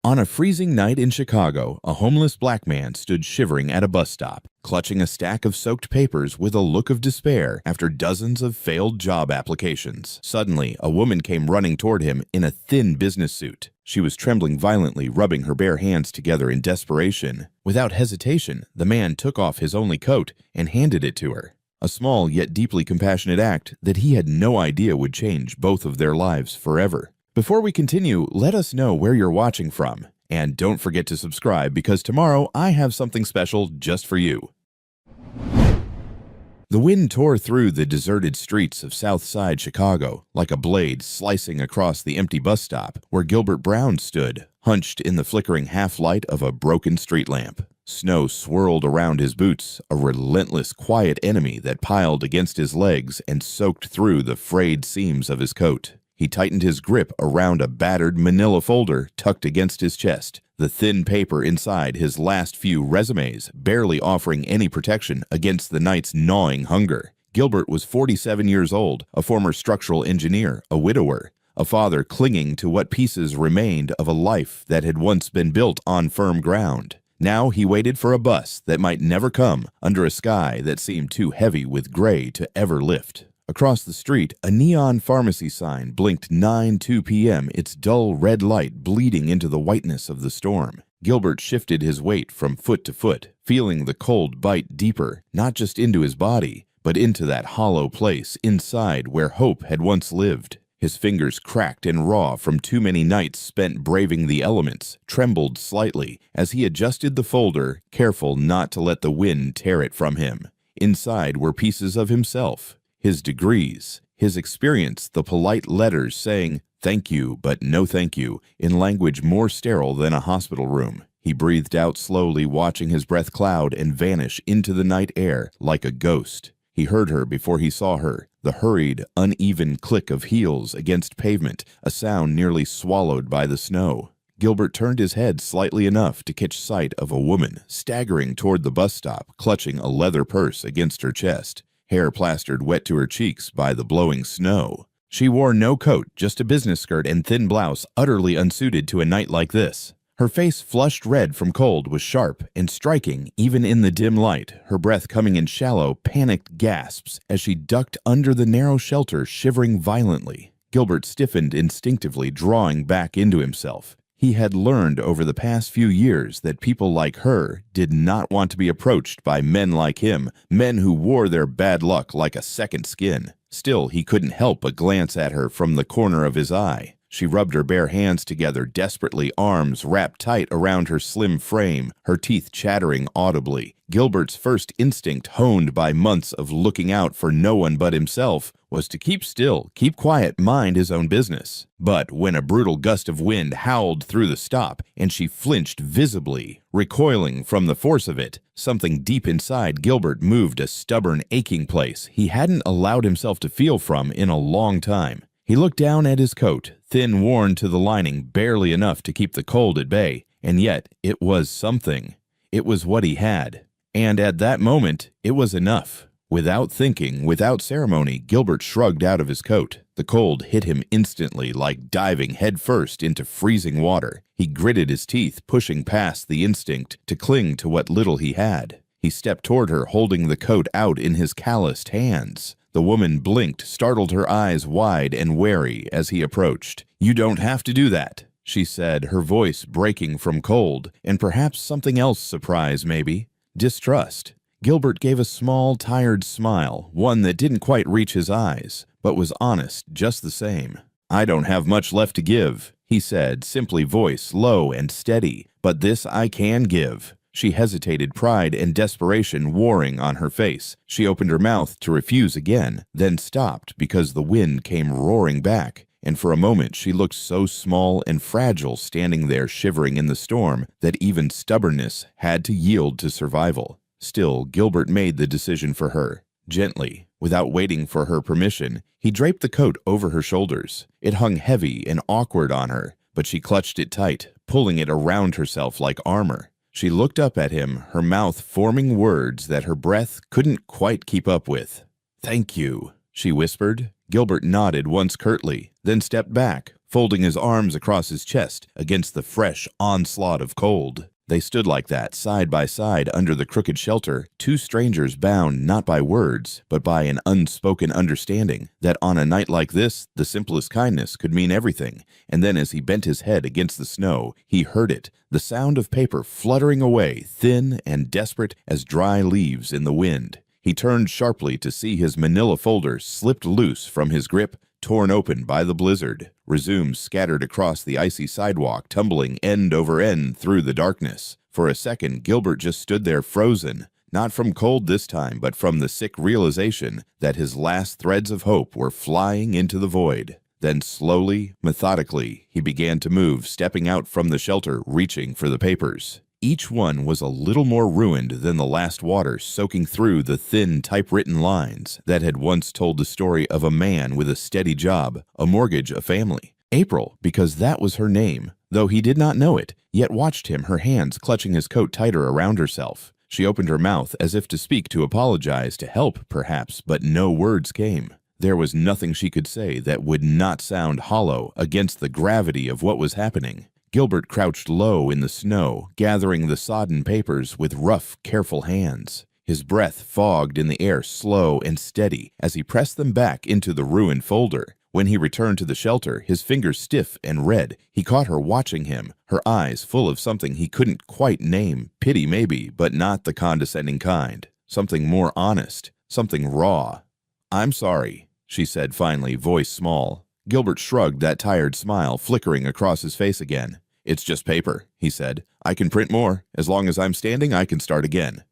On a freezing night in Chicago, a homeless black man stood shivering at a bus stop, clutching a stack of soaked papers with a look of despair after dozens of failed job applications. Suddenly, a woman came running toward him in a thin business suit. She was trembling violently, rubbing her bare hands together in desperation. Without hesitation, the man took off his only coat and handed it to her. A small yet deeply compassionate act that he had no idea would change both of their lives forever. Before we continue, let us know where you're watching from. And don't forget to subscribe because tomorrow I have something special just for you. The wind tore through the deserted streets of South Side Chicago like a blade slicing across the empty bus stop where Gilbert Brown stood, hunched in the flickering half-light of a broken street lamp. Snow swirled around his boots, a relentless, quiet enemy that piled against his legs and soaked through the frayed seams of his coat. He tightened his grip around a battered manila folder tucked against his chest, the thin paper inside his last few resumes barely offering any protection against the night's gnawing hunger. Gilbert was 47 years old, a former structural engineer, a widower, a father clinging to what pieces remained of a life that had once been built on firm ground. Now he waited for a bus that might never come under a sky that seemed too heavy with gray to ever lift. Across the street, a neon pharmacy sign blinked 9:02 p.m., its dull red light bleeding into the whiteness of the storm. Gilbert shifted his weight from foot to foot, feeling the cold bite deeper, not just into his body, but into that hollow place inside where hope had once lived. His fingers, cracked and raw from too many nights spent braving the elements, trembled slightly as he adjusted the folder, careful not to let the wind tear it from him. Inside were pieces of himself. His degrees, his experience, the polite letters saying, "Thank you, but no thank you," in language more sterile than a hospital room. He breathed out slowly, watching his breath cloud and vanish into the night air like a ghost. He heard her before he saw her, the hurried, uneven click of heels against pavement, a sound nearly swallowed by the snow. Gilbert turned his head slightly enough to catch sight of a woman staggering toward the bus stop, clutching a leather purse against her chest. Hair plastered wet to her cheeks by the blowing snow. She wore no coat, just a business skirt and thin blouse, utterly unsuited to a night like this. Her face, flushed red from cold, was sharp and striking even in the dim light, her breath coming in shallow, panicked gasps as she ducked under the narrow shelter, shivering violently. Gilbert stiffened instinctively, drawing back into himself. He had learned over the past few years that people like her did not want to be approached by men like him, men who wore their bad luck like a second skin. Still, he couldn't help but glance at her from the corner of his eye. She rubbed her bare hands together desperately, arms wrapped tight around her slim frame, her teeth chattering audibly. Gilbert's first instinct, honed by months of looking out for no one but himself, was to keep still, keep quiet, mind his own business. But when a brutal gust of wind howled through the stop and she flinched visibly, recoiling from the force of it, something deep inside Gilbert moved, a stubborn, aching place he hadn't allowed himself to feel from in a long time. He looked down at his coat, thin, worn to the lining, barely enough to keep the cold at bay, and yet it was something. It was what he had. And at that moment, it was enough. Without thinking, without ceremony, Gilbert shrugged out of his coat. The cold hit him instantly, like diving headfirst into freezing water. He gritted his teeth, pushing past the instinct to cling to what little he had. He stepped toward her, holding the coat out in his calloused hands. The woman blinked, startled, her eyes wide and wary as he approached. "You don't have to do that," she said, her voice breaking from cold, and perhaps something else, surprise maybe, distrust. Gilbert gave a small, tired smile, one that didn't quite reach his eyes, but was honest just the same. "I don't have much left to give," he said, simply, voice low and steady, "but this I can give." She hesitated, pride and desperation warring on her face. She opened her mouth to refuse again, then stopped because the wind came roaring back, and for a moment she looked so small and fragile standing there shivering in the storm that even stubbornness had to yield to survival. Still, Gilbert made the decision for her. Gently, without waiting for her permission, he draped the coat over her shoulders. It hung heavy and awkward on her, but she clutched it tight, pulling it around herself like armor. She looked up at him, her mouth forming words that her breath couldn't quite keep up with. "Thank you," she whispered. Gilbert nodded once curtly, then stepped back, folding his arms across his chest against the fresh onslaught of cold. They stood like that, side by side under the crooked shelter, two strangers bound not by words, but by an unspoken understanding that on a night like this, the simplest kindness could mean everything. And then as he bent his head against the snow, he heard it, the sound of paper fluttering away, thin and desperate as dry leaves in the wind. He turned sharply to see his manila folder slipped loose from his grip, torn open by the blizzard, resumes scattered across the icy sidewalk, tumbling end over end through the darkness. For a second, Gilbert just stood there frozen, not from cold this time, but from the sick realization that his last threads of hope were flying into the void. Then slowly, methodically, he began to move, stepping out from the shelter, reaching for the papers. Each one was a little more ruined than the last water soaking through the thin typewritten lines that had once told the story of a man with a steady job, a mortgage, a family. April, because that was her name, though he did not know it, yet watched him, her hands clutching his coat tighter around herself. She opened her mouth as if to speak, to apologize, to help, perhaps, but no words came. There was nothing she could say that would not sound hollow against the gravity of what was happening. Gilbert crouched low in the snow, gathering the sodden papers with rough, careful hands. His breath fogged in the air, slow and steady, as he pressed them back into the ruined folder. When he returned to the shelter, his fingers stiff and red, he caught her watching him, her eyes full of something he couldn't quite name, pity maybe, but not the condescending kind. Something more honest, something raw. "I'm sorry," she said finally, voice small. Gilbert shrugged, that tired smile flickering across his face again. "It's just paper," he said. "I can print more. As long as I'm standing, I can start again."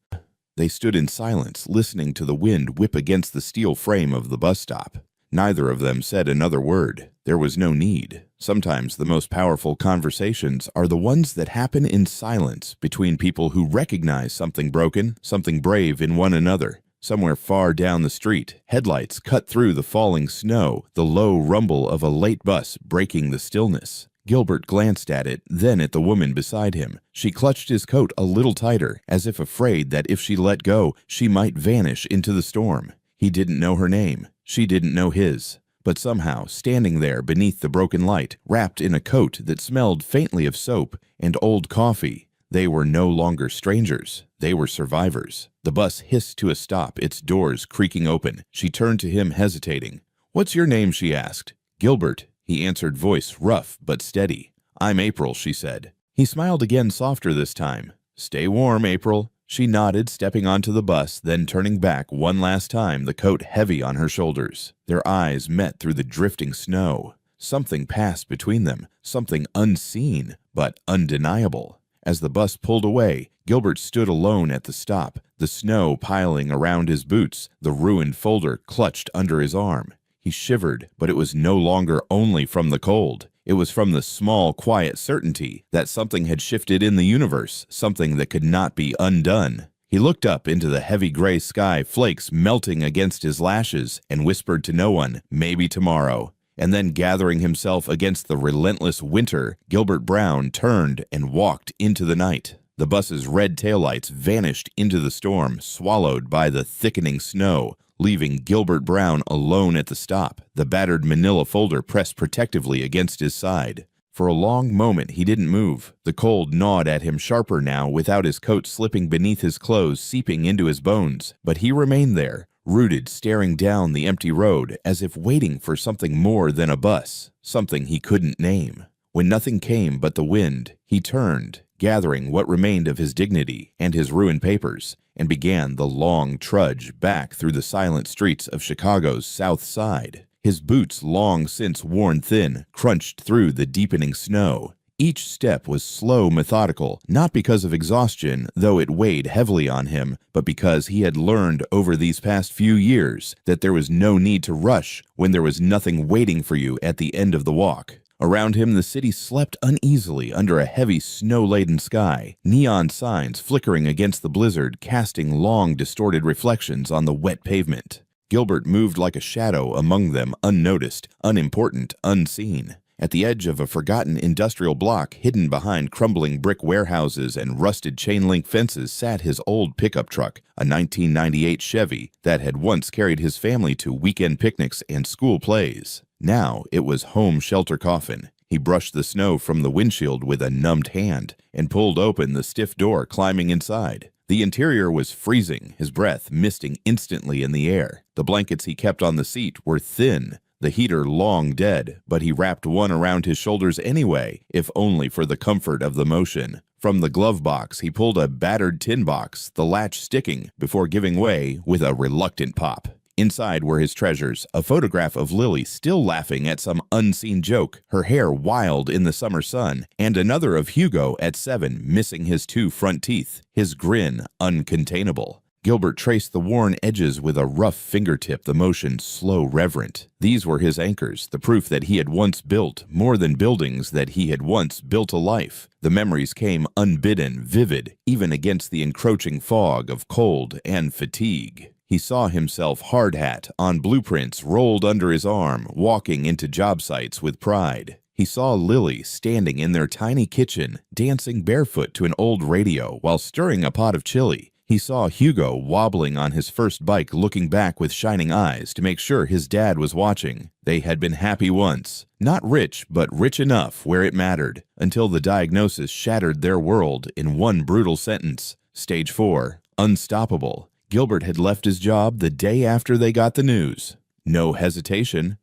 They stood in silence, listening to the wind whip against the steel frame of the bus stop. Neither of them said another word. There was no need. Sometimes the most powerful conversations are the ones that happen in silence between people who recognize something broken, something brave in one another. Somewhere far down the street, headlights cut through the falling snow, the low rumble of a late bus breaking the stillness. Gilbert glanced at it, then at the woman beside him. She clutched his coat a little tighter, as if afraid that if she let go, she might vanish into the storm. He didn't know her name. She didn't know his. But somehow, standing there beneath the broken light, wrapped in a coat that smelled faintly of soap and old coffee, they were no longer strangers. They were survivors. The bus hissed to a stop, its doors creaking open. She turned to him, hesitating. "What's your name?" she asked. "Gilbert," he answered, voice rough but steady. "I'm April," she said. He smiled again, softer this time. "Stay warm, April." She nodded, stepping onto the bus, then turning back one last time, the coat heavy on her shoulders. Their eyes met through the drifting snow. Something passed between them, something unseen but undeniable. As the bus pulled away, Gilbert stood alone at the stop, the snow piling around his boots, the ruined folder clutched under his arm. He shivered, but it was no longer only from the cold. It was from the small, quiet certainty that something had shifted in the universe, something that could not be undone. He looked up into the heavy gray sky, flakes melting against his lashes, and whispered to no one, "Maybe tomorrow." And then, gathering himself against the relentless winter, Gilbert Brown turned and walked into the night. The bus's red taillights vanished into the storm, swallowed by the thickening snow, leaving Gilbert Brown alone at the stop, the battered manila folder pressed protectively against his side. For a long moment he didn't move. The cold gnawed at him sharper now, without his coat slipping beneath his clothes, seeping into his bones. But he remained there, rooted, staring down the empty road, as if waiting for something more than a bus, something he couldn't name. When nothing came but the wind, he turned, gathering what remained of his dignity and his ruined papers, and began the long trudge back through the silent streets of Chicago's South Side. His boots, long since worn thin, crunched through the deepening snow. Each step was slow, methodical, not because of exhaustion, though it weighed heavily on him, but because he had learned over these past few years that there was no need to rush when there was nothing waiting for you at the end of the walk. Around him, the city slept uneasily under a heavy, snow-laden sky, neon signs flickering against the blizzard, casting long, distorted reflections on the wet pavement. Gilbert moved like a shadow among them, unnoticed, unimportant, unseen. At the edge of a forgotten industrial block, hidden behind crumbling brick warehouses and rusted chain-link fences, sat his old pickup truck, a 1998 Chevy that had once carried his family to weekend picnics and school plays. Now it was home shelter coffin. He brushed the snow from the windshield with a numbed hand and pulled open the stiff door, climbing inside. The interior was freezing, his breath misting instantly in the air. The blankets he kept on the seat were thin, the heater long dead, but he wrapped one around his shoulders anyway, if only for the comfort of the motion. From the glove box, he pulled a battered tin box, the latch sticking, before giving way with a reluctant pop. Inside were his treasures, a photograph of Lily still laughing at some unseen joke, her hair wild in the summer sun, and another of Hugo at 7, missing his 2 front teeth, his grin uncontainable. Gilbert traced the worn edges with a rough fingertip, the motion slow, reverent. These were his anchors, the proof that he had once built, more than buildings, that he had once built a life. The memories came unbidden, vivid, even against the encroaching fog of cold and fatigue. He saw himself hard hat, on blueprints rolled under his arm, walking into job sites with pride. He saw Lily standing in their tiny kitchen, dancing barefoot to an old radio while stirring a pot of chili. He saw Hugo wobbling on his first bike, looking back with shining eyes to make sure his dad was watching. They had been happy once. Not rich, but rich enough where it mattered, until the diagnosis shattered their world in one brutal sentence. Stage 4, unstoppable. Gilbert had left his job the day after they got the news. No hesitation,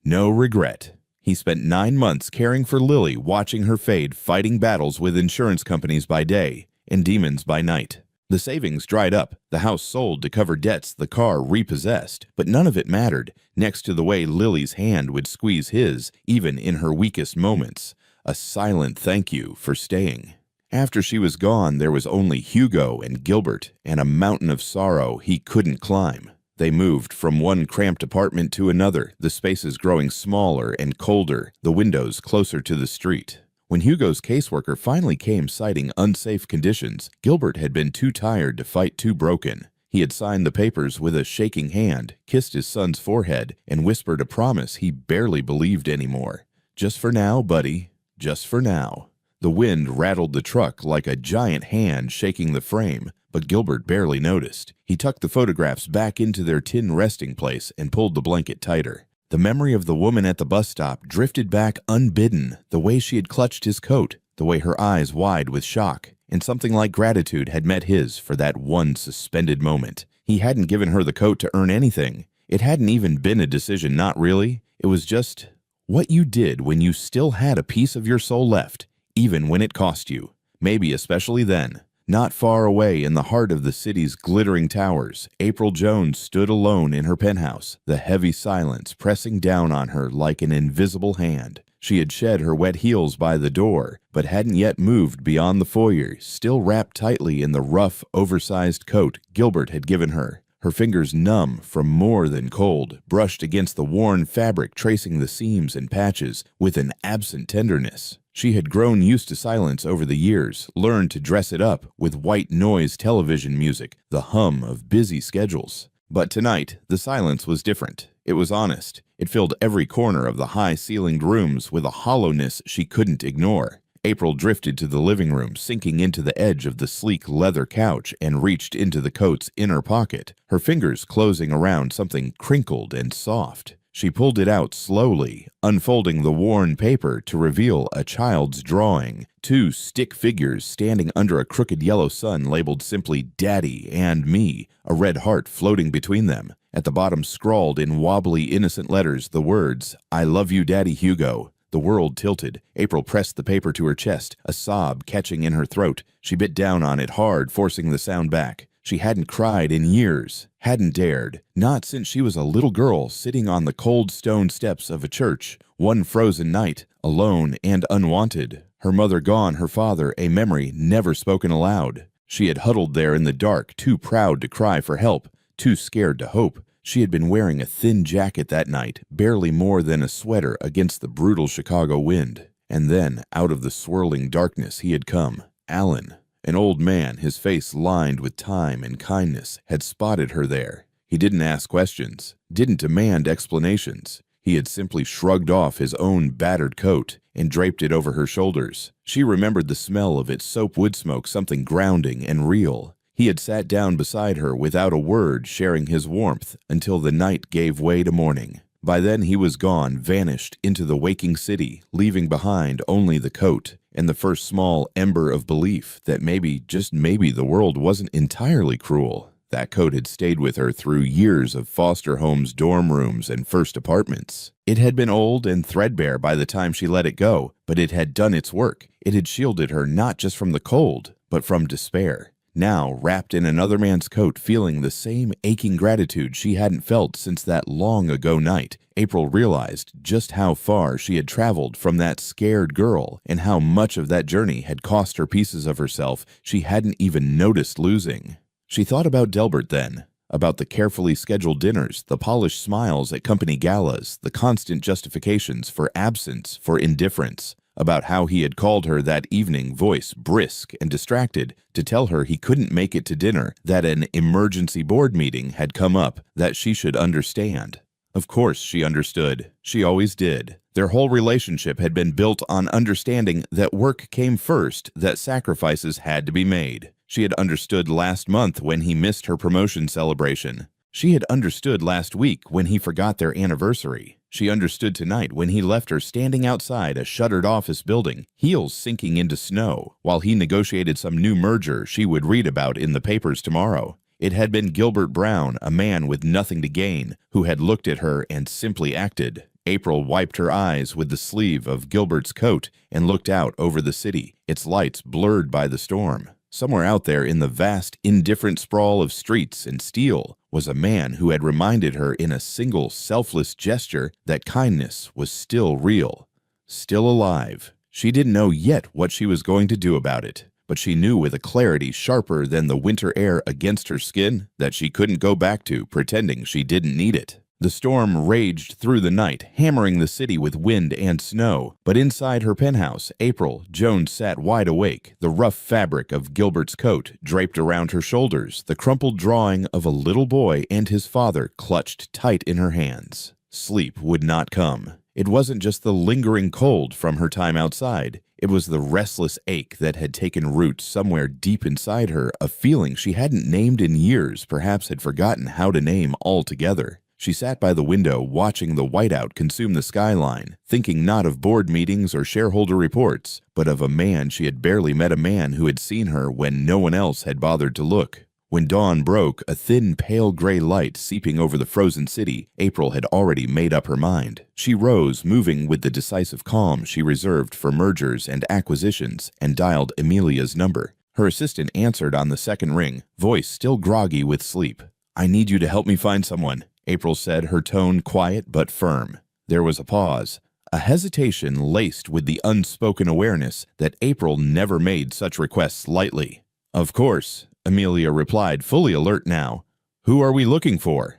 no regret. He spent 9 months caring for Lily, watching her fade, fighting battles with insurance companies by day and demons by night. The savings dried up, the house sold to cover debts, the car repossessed, but none of it mattered next to the way Lily's hand would squeeze his, even in her weakest moments. A silent thank you for staying. After she was gone, there was only Hugo and Gilbert, and a mountain of sorrow he couldn't climb. They moved from one cramped apartment to another, the spaces growing smaller and colder, the windows closer to the street. When Hugo's caseworker finally came citing unsafe conditions, Gilbert had been too tired to fight, too broken. He had signed the papers with a shaking hand, kissed his son's forehead, and whispered a promise he barely believed anymore. Just for now, buddy. Just for now. The wind rattled the truck like a giant hand shaking the frame, but Gilbert barely noticed. He tucked the photographs back into their tin resting place and pulled the blanket tighter. The memory of the woman at the bus stop drifted back unbidden, the way she had clutched his coat, the way her eyes wide with shock, and something like gratitude had met his for that one suspended moment. He hadn't given her the coat to earn anything. It hadn't even been a decision, not really. It was just what you did when you still had a piece of your soul left, even when it cost you. Maybe especially then. Not far away in the heart of the city's glittering towers, April Jones stood alone in her penthouse, the heavy silence pressing down on her like an invisible hand. She had shed her wet heels by the door, but hadn't yet moved beyond the foyer, still wrapped tightly in the rough, oversized coat Gilbert had given her. Her fingers, numb from more than cold, brushed against the worn fabric, tracing the seams and patches with an absent tenderness. She had grown used to silence over the years, learned to dress it up with white noise television music, the hum of busy schedules. But tonight, the silence was different. It was honest. It filled every corner of the high-ceilinged rooms with a hollowness she couldn't ignore. April drifted to the living room, sinking into the edge of the sleek leather couch, and reached into the coat's inner pocket, her fingers closing around something crinkled and soft. She pulled it out slowly, unfolding the worn paper to reveal a child's drawing, 2 stick figures standing under a crooked yellow sun labeled simply Daddy and Me, a red heart floating between them. At the bottom, scrawled in wobbly, innocent letters, the words, "I love you, Daddy Hugo." The world tilted. April pressed the paper to her chest, a sob catching in her throat. She bit down on it hard, forcing the sound back. She hadn't cried in years, hadn't dared, not since she was a little girl sitting on the cold stone steps of a church, one frozen night, alone and unwanted. Her mother gone, her father, a memory never spoken aloud. She had huddled there in the dark, too proud to cry for help, too scared to hope. She had been wearing a thin jacket that night, barely more than a sweater against the brutal Chicago wind. And then, out of the swirling darkness, he had come. Alan. An old man, his face lined with time and kindness, had spotted her there. He didn't ask questions, didn't demand explanations. He had simply shrugged off his own battered coat and draped it over her shoulders. She remembered the smell of its soap wood smoke, something grounding and real. He had sat down beside her without a word, sharing his warmth until the night gave way to morning. By then he was gone, vanished into the waking city, leaving behind only the coat and the first small ember of belief that maybe, just maybe, the world wasn't entirely cruel. That coat had stayed with her through years of foster homes, dorm rooms, and first apartments. It had been old and threadbare by the time she let it go, but it had done its work. It had shielded her not just from the cold, but from despair. Now, wrapped in another man's coat, feeling the same aching gratitude she hadn't felt since that long-ago night, April realized just how far she had traveled from that scared girl and how much of that journey had cost her pieces of herself she hadn't even noticed losing. She thought about Delbert then, about the carefully scheduled dinners, the polished smiles at company galas, the constant justifications for absence, for indifference, about how he had called her that evening, voice brisk and distracted, to tell her he couldn't make it to dinner, that an emergency board meeting had come up, that she should understand. Of course she understood. She always did. Their whole relationship had been built on understanding that work came first, that sacrifices had to be made. She had understood last month when he missed her promotion celebration. She had understood last week when he forgot their anniversary. She understood tonight when he left her standing outside a shuttered office building, heels sinking into snow, while he negotiated some new merger she would read about in the papers tomorrow. It had been Gilbert Brown, a man with nothing to gain, who had looked at her and simply acted. April wiped her eyes with the sleeve of Gilbert's coat and looked out over the city, its lights blurred by the storm. Somewhere out there in the vast, indifferent sprawl of streets and steel was a man who had reminded her in a single, selfless gesture that kindness was still real, still alive. She didn't know yet what she was going to do about it, but she knew with a clarity sharper than the winter air against her skin that she couldn't go back to pretending she didn't need it. The storm raged through the night, hammering the city with wind and snow. But inside her penthouse, April Jones sat wide awake, the rough fabric of Gilbert's coat draped around her shoulders, the crumpled drawing of a little boy and his father clutched tight in her hands. Sleep would not come. It wasn't just the lingering cold from her time outside. It was the restless ache that had taken root somewhere deep inside her, a feeling she hadn't named in years, perhaps had forgotten how to name altogether. She sat by the window watching the whiteout consume the skyline, thinking not of board meetings or shareholder reports, but of a man she had barely met, a man who had seen her when no one else had bothered to look. When dawn broke, a thin, pale gray light seeping over the frozen city, April had already made up her mind. She rose, moving with the decisive calm she reserved for mergers and acquisitions, and dialed Amelia's number. Her assistant answered on the second ring, voice still groggy with sleep. "I need you to help me find someone," April said, her tone quiet but firm. There was a pause, a hesitation laced with the unspoken awareness that April never made such requests lightly. "Of course," Amelia replied, fully alert now. "Who are we looking for?"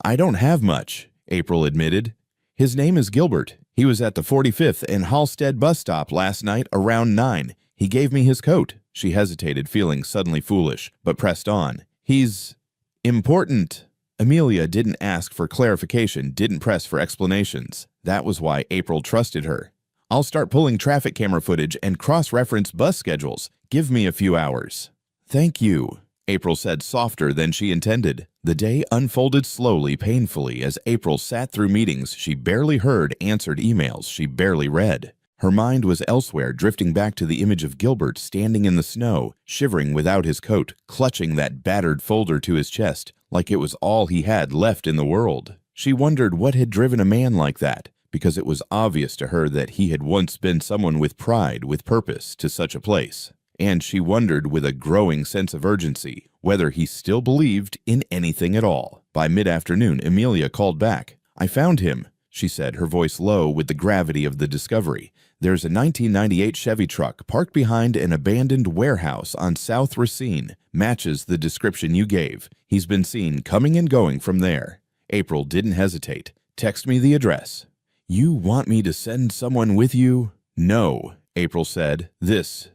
"I don't have much," April admitted. "His name is Gilbert. He was at the 45th and Halstead bus stop last night around 9. He gave me his coat." She hesitated, feeling suddenly foolish, but pressed on. "He's important." Amelia didn't ask for clarification, didn't press for explanations. That was why April trusted her. "I'll start pulling traffic camera footage and cross-reference bus schedules. Give me a few hours." "Thank you," April said, softer than she intended. The day unfolded slowly, painfully, as April sat through meetings she barely heard, answered emails she barely read. Her mind was elsewhere, drifting back to the image of Gilbert standing in the snow, shivering without his coat, clutching that battered folder to his chest, like it was all he had left in the world. She wondered what had driven a man like that, because it was obvious to her that he had once been someone with pride, with purpose, to such a place. And she wondered with a growing sense of urgency whether he still believed in anything at all. By mid-afternoon, Amelia called back. "I found him," she said, her voice low with the gravity of the discovery. "There's a 1998 Chevy truck parked behind an abandoned warehouse on South Racine. Matches the description you gave. He's been seen coming and going from there." April didn't hesitate. "Text me the address." "You want me to send someone with you?" "No," April said. This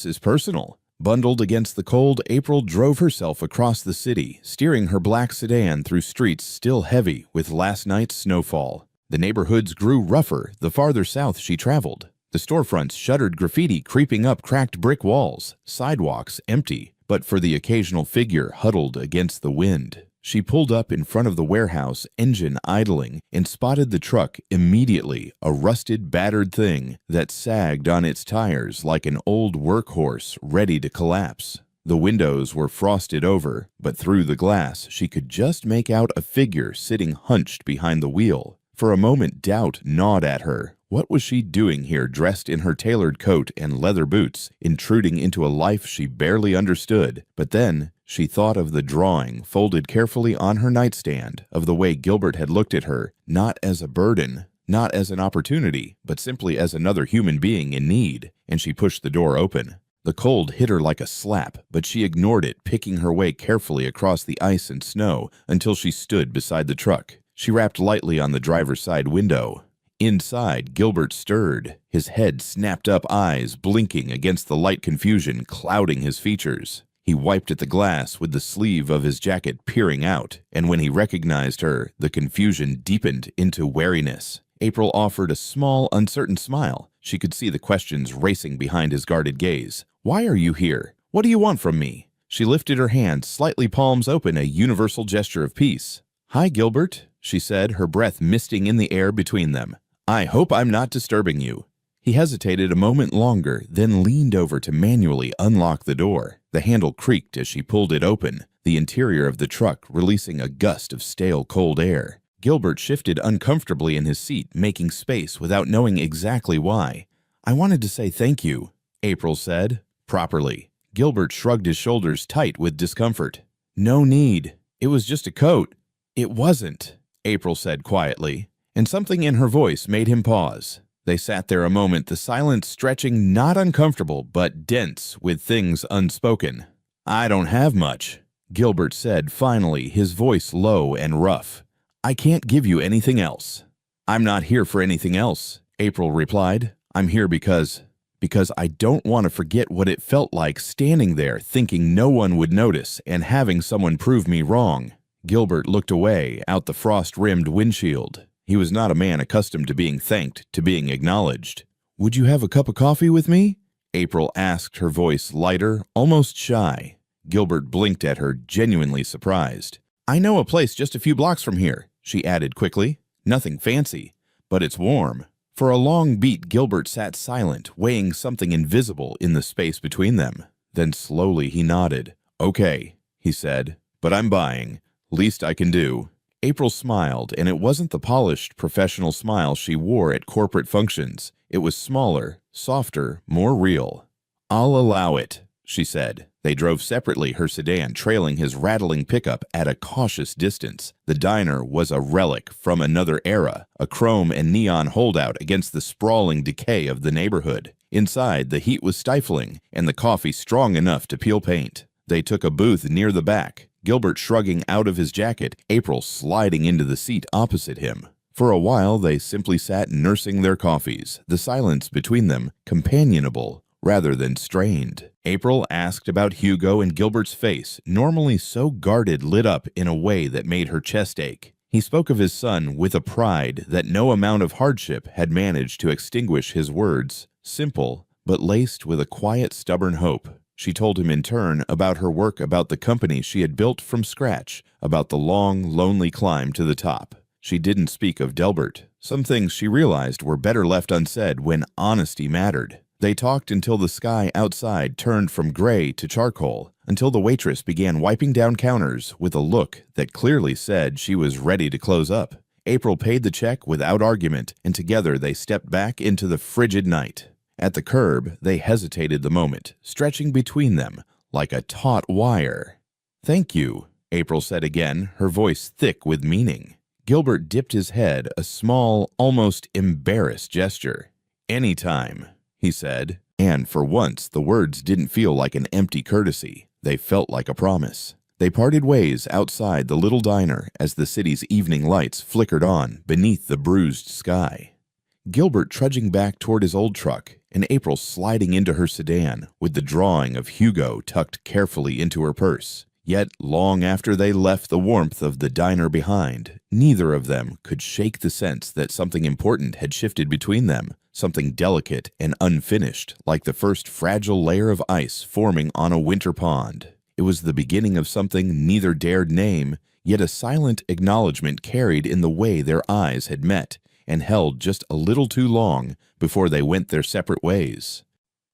is personal." Bundled against the cold, April drove herself across the city, steering her black sedan through streets still heavy with last night's snowfall. The neighborhoods grew rougher the farther south she traveled. The storefronts shuttered graffiti creeping up cracked brick walls, sidewalks empty, but for the occasional figure huddled against the wind. She pulled up in front of the warehouse, engine idling, and spotted the truck immediately, a rusted, battered thing that sagged on its tires like an old workhorse ready to collapse. The windows were frosted over, but through the glass she could just make out a figure sitting hunched behind the wheel. For a moment doubt gnawed at her. What was she doing here, dressed in her tailored coat and leather boots, intruding into a life she barely understood? But then she thought of the drawing folded carefully on her nightstand, of the way Gilbert had looked at her, not as a burden, not as an opportunity, but simply as another human being in need, and she pushed the door open. The cold hit her like a slap, but she ignored it, picking her way carefully across the ice and snow until she stood beside the truck. She rapped lightly on the driver's side window. Inside, Gilbert stirred, his head snapped up, eyes blinking against the light confusion clouding his features. He wiped at the glass with the sleeve of his jacket peering out, and when he recognized her, the confusion deepened into wariness. April offered a small, uncertain smile. She could see the questions racing behind his guarded gaze. "Why are you here? What do you want from me?" She lifted her hand, slightly palms open, a universal gesture of peace. "Hi, Gilbert," she said, her breath misting in the air between them. "I hope I'm not disturbing you." He hesitated a moment longer, then leaned over to manually unlock the door. The handle creaked as she pulled it open, the interior of the truck releasing a gust of stale, cold air. Gilbert shifted uncomfortably in his seat, making space without knowing exactly why. "I wanted to say thank you," April said, properly. Gilbert shrugged his shoulders tight with discomfort. "No need. It was just a coat." "It wasn't," April said quietly, and something in her voice made him pause. They sat there a moment, the silence stretching, not uncomfortable, but dense with things unspoken. "I don't have much," Gilbert said finally, his voice low and rough. "I can't give you anything else." "I'm not here for anything else," April replied. "I'm here because I don't want to forget what it felt like standing there thinking no one would notice and having someone prove me wrong." Gilbert looked away, out the frost-rimmed windshield. He was not a man accustomed to being thanked, to being acknowledged. "Would you have a cup of coffee with me?" April asked, her voice lighter, almost shy. Gilbert blinked at her, genuinely surprised. "I know a place just a few blocks from here," she added quickly. "Nothing fancy, but it's warm." For a long beat, Gilbert sat silent, weighing something invisible in the space between them. Then slowly he nodded. "Okay," he said, "but I'm buying. Least I can do." April smiled, and it wasn't the polished, professional smile she wore at corporate functions. It was smaller, softer, more real. "I'll allow it," she said. They drove separately, her sedan trailing his rattling pickup at a cautious distance. The diner was a relic from another era, a chrome and neon holdout against the sprawling decay of the neighborhood. Inside, the heat was stifling, and the coffee strong enough to peel paint. They took a booth near the back, Gilbert shrugging out of his jacket, April sliding into the seat opposite him. For a while, they simply sat nursing their coffees, the silence between them companionable rather than strained. April asked about Hugo, and Gilbert's face, normally so guarded, lit up in a way that made her chest ache. He spoke of his son with a pride that no amount of hardship had managed to extinguish. His words, simple, but laced with a quiet, stubborn hope. She told him in turn about her work, about the company she had built from scratch, about the long, lonely climb to the top. She didn't speak of Delbert. Some things she realized were better left unsaid when honesty mattered. They talked until the sky outside turned from gray to charcoal, until the waitress began wiping down counters with a look that clearly said she was ready to close up. April paid the check without argument, and together they stepped back into the frigid night. At the curb, they hesitated the moment, stretching between them like a taut wire. "Thank you," April said again, her voice thick with meaning. Gilbert dipped his head, a small, almost embarrassed gesture. "Anytime," he said, and for once the words didn't feel like an empty courtesy. They felt like a promise. They parted ways outside the little diner as the city's evening lights flickered on beneath the bruised sky. Gilbert trudging back toward his old truck, and April sliding into her sedan with the drawing of Hugo tucked carefully into her purse. Yet, long after they left the warmth of the diner behind, neither of them could shake the sense that something important had shifted between them, something delicate and unfinished, like the first fragile layer of ice forming on a winter pond. It was the beginning of something neither dared name, yet a silent acknowledgment carried in the way their eyes had met and held just a little too long before they went their separate ways.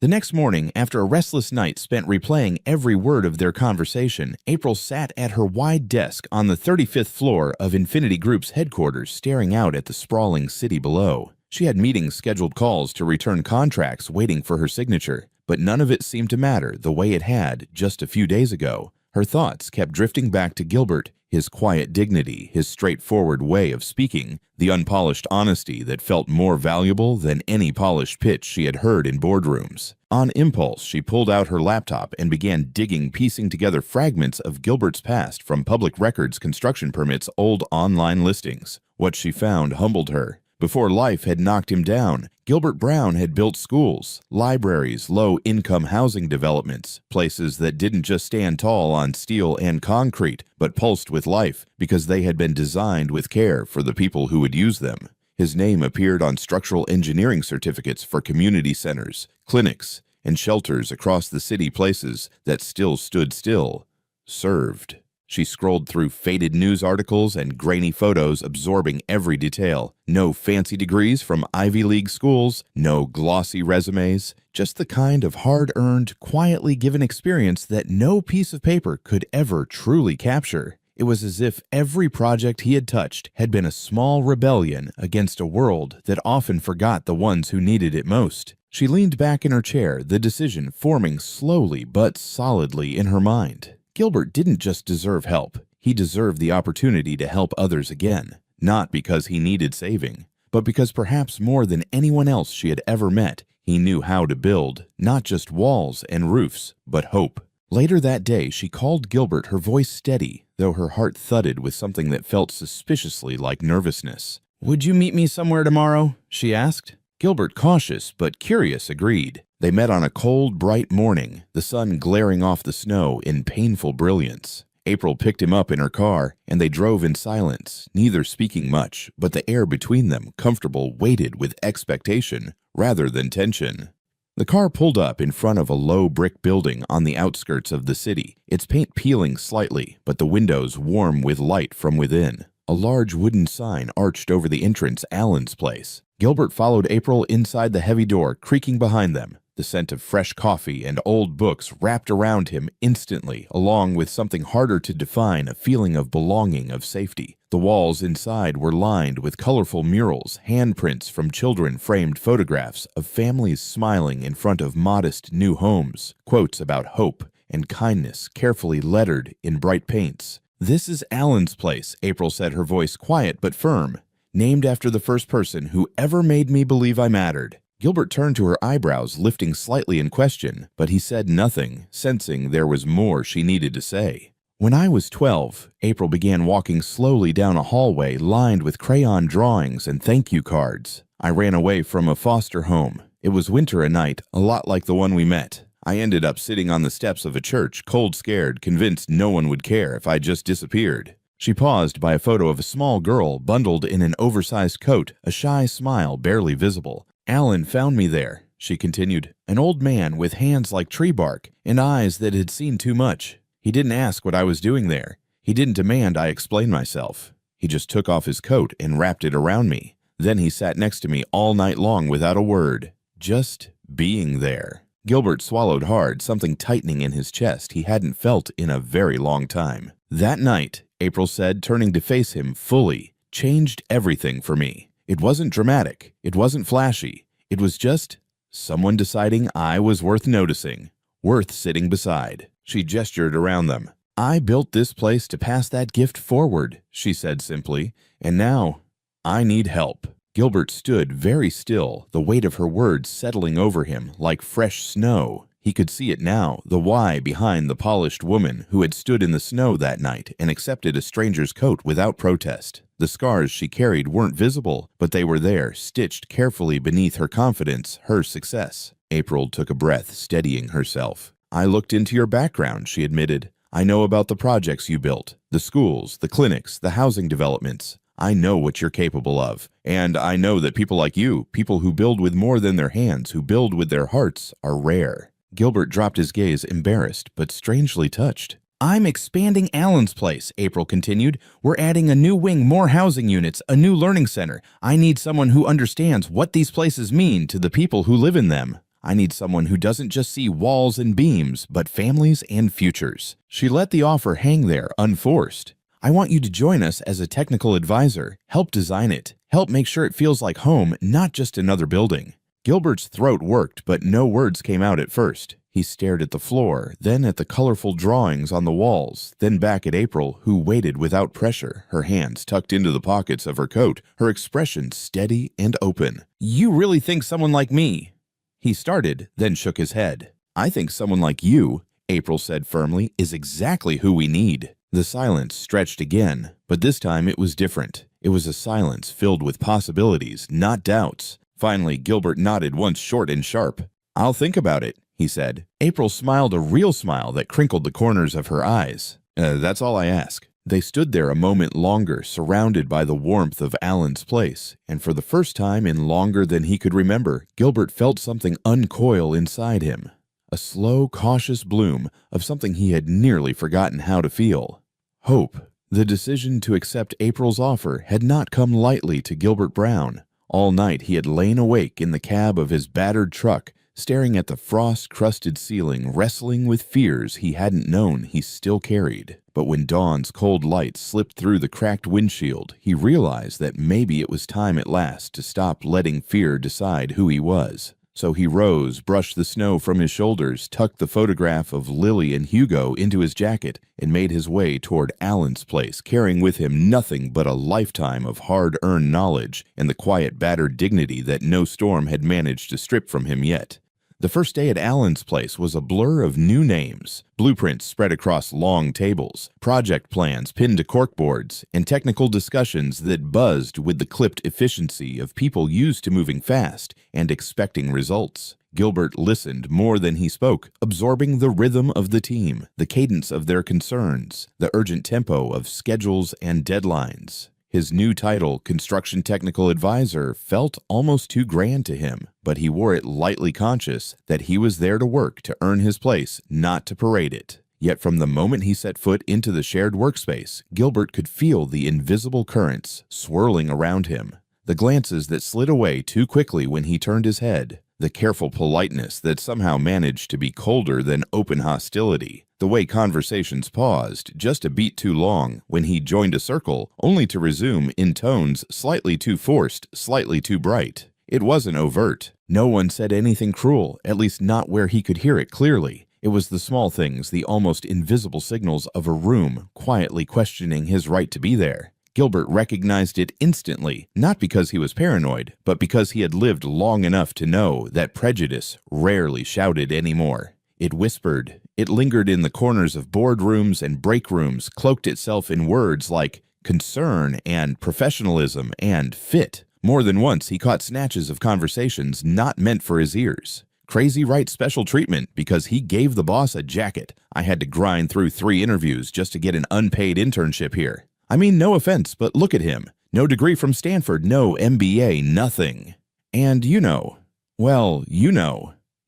The next morning, after a restless night spent replaying every word of their conversation, April sat at her wide desk on the 35th floor of Infinity Group's headquarters, staring out at the sprawling city below. She had meetings, scheduled calls to return contracts waiting for her signature, but none of it seemed to matter the way it had just a few days ago. Her thoughts kept drifting back to Gilbert, his quiet dignity, his straightforward way of speaking, the unpolished honesty that felt more valuable than any polished pitch she had heard in boardrooms. On impulse, she pulled out her laptop and began piecing together fragments of Gilbert's past from public records, construction permits, old online listings. What she found humbled her. Before life had knocked him down, Gilbert Brown had built schools, libraries, low-income housing developments, places that didn't just stand tall on steel and concrete, but pulsed with life because they had been designed with care for the people who would use them. His name appeared on structural engineering certificates for community centers, clinics, and shelters across the city, places that still stood still, served. She scrolled through faded news articles and grainy photos, absorbing every detail. No fancy degrees from Ivy League schools, no glossy resumes, just the kind of hard-earned, quietly given experience that no piece of paper could ever truly capture. It was as if every project he had touched had been a small rebellion against a world that often forgot the ones who needed it most. She leaned back in her chair, the decision forming slowly but solidly in her mind. Gilbert didn't just deserve help, he deserved the opportunity to help others again, not because he needed saving, but because perhaps more than anyone else she had ever met, he knew how to build, not just walls and roofs, but hope. Later that day, she called Gilbert, her voice steady, though her heart thudded with something that felt suspiciously like nervousness. "Would you meet me somewhere tomorrow?" she asked. Gilbert, cautious but curious, agreed. They met on a cold, bright morning, the sun glaring off the snow in painful brilliance. April picked him up in her car, and they drove in silence, neither speaking much, but the air between them, comfortable, weighted with expectation rather than tension. The car pulled up in front of a low brick building on the outskirts of the city, its paint peeling slightly, but the windows warm with light from within. A large wooden sign arched over the entrance, Allen's Place. Gilbert followed April inside the heavy door, creaking behind them. The scent of fresh coffee and old books wrapped around him instantly, along with something harder to define, a feeling of belonging, of safety. The walls inside were lined with colorful murals, handprints from children, framed photographs of families smiling in front of modest new homes, quotes about hope and kindness carefully lettered in bright paints. "This is Allen's Place," April said, her voice quiet but firm. "Named after the first person who ever made me believe I mattered." Gilbert turned to her, eyebrows lifting slightly in question, but he said nothing, sensing there was more she needed to say. "When I was 12, April began walking slowly down a hallway lined with crayon drawings and thank you cards. I ran away from a foster home. It was winter a night, a lot like the one we met. I ended up sitting on the steps of a church, cold scared, convinced no one would care if I just disappeared." She paused by a photo of a small girl bundled in an oversized coat, a shy smile barely visible. "Allen found me there," she continued, "an old man with hands like tree bark and eyes that had seen too much. He didn't ask what I was doing there. He didn't demand I explain myself. He just took off his coat and wrapped it around me. Then he sat next to me all night long without a word, just being there." Gilbert swallowed hard, something tightening in his chest he hadn't felt in a very long time. "That night," April said, turning to face him fully, "changed everything for me. It wasn't dramatic. It wasn't flashy. It was just someone deciding I was worth noticing, worth sitting beside." She gestured around them. "I built this place to pass that gift forward," she said simply, "and now I need help." Gilbert stood very still, the weight of her words settling over him like fresh snow. He could see it now, the why behind the polished woman who had stood in the snow that night and accepted a stranger's coat without protest. The scars she carried weren't visible, but they were there, stitched carefully beneath her confidence, her success. April took a breath, steadying herself. "I looked into your background," she admitted. "I know about the projects you built, the schools, the clinics, the housing developments. I know what you're capable of, and I know that people like you, people who build with more than their hands, who build with their hearts, are rare." Gilbert dropped his gaze, embarrassed but strangely touched. I'm expanding Allen's place, April continued. We're adding a new wing, more housing units, a new learning center. I need someone who understands what these places mean to the people who live in them. I need someone who doesn't just see walls and beams, but families and futures. She let the offer hang there, unforced. I want you to join us as a technical advisor, help design it, help make sure it feels like home, not just another building. Gilbert's throat worked, but no words came out at first. He stared at the floor, then at the colorful drawings on the walls, then back at April, who waited without pressure, her hands tucked into the pockets of her coat, her expression steady and open. You really think someone like me? He started, then shook his head. I think someone like you, April said firmly, is exactly who we need. The silence stretched again, but this time it was different. It was a silence filled with possibilities, not doubts. Finally, Gilbert nodded once short and sharp. I'll think about it, he said. April smiled a real smile that crinkled the corners of her eyes. That's all I ask. They stood there a moment longer, surrounded by the warmth of Allen's place, and for the first time in longer than he could remember, Gilbert felt something uncoil inside him. A slow, cautious bloom of something he had nearly forgotten how to feel. Hope. The decision to accept April's offer had not come lightly to Gilbert Brown. All night he had lain awake in the cab of his battered truck, staring at the frost-crusted ceiling, wrestling with fears he hadn't known he still carried. But when dawn's cold light slipped through the cracked windshield, he realized that maybe it was time at last to stop letting fear decide who he was. So he rose, brushed the snow from his shoulders, tucked the photograph of Lily and Hugo into his jacket, and made his way toward Allen's place, carrying with him nothing but a lifetime of hard-earned knowledge and the quiet, battered dignity that no storm had managed to strip from him yet. The first day at Allen's place was a blur of new names, blueprints spread across long tables, project plans pinned to corkboards, and technical discussions that buzzed with the clipped efficiency of people used to moving fast and expecting results. Gilbert listened more than he spoke, absorbing the rhythm of the team, the cadence of their concerns, the urgent tempo of schedules and deadlines. His new title, Construction Technical Advisor, felt almost too grand to him, but he wore it lightly conscious that he was there to work to earn his place, not to parade it. Yet from the moment he set foot into the shared workspace, Gilbert could feel the invisible currents swirling around him, the glances that slid away too quickly when he turned his head, the careful politeness that somehow managed to be colder than open hostility, the way conversations paused just a beat too long when he joined a circle, only to resume in tones slightly too forced, slightly too bright. It wasn't overt. No one said anything cruel, at least not where he could hear it clearly. It was the small things, the almost invisible signals of a room quietly questioning his right to be there. Gilbert recognized it instantly, not because he was paranoid, but because he had lived long enough to know that prejudice rarely shouted anymore. It whispered. It lingered in the corners of boardrooms and break rooms, cloaked itself in words like concern and professionalism and fit. More than once, he caught snatches of conversations not meant for his ears. Crazy right special treatment because he gave the boss a jacket. I had to grind through 3 interviews just to get an unpaid internship here. I mean, no offense, but look at him. No degree from Stanford, no MBA, nothing. And you know,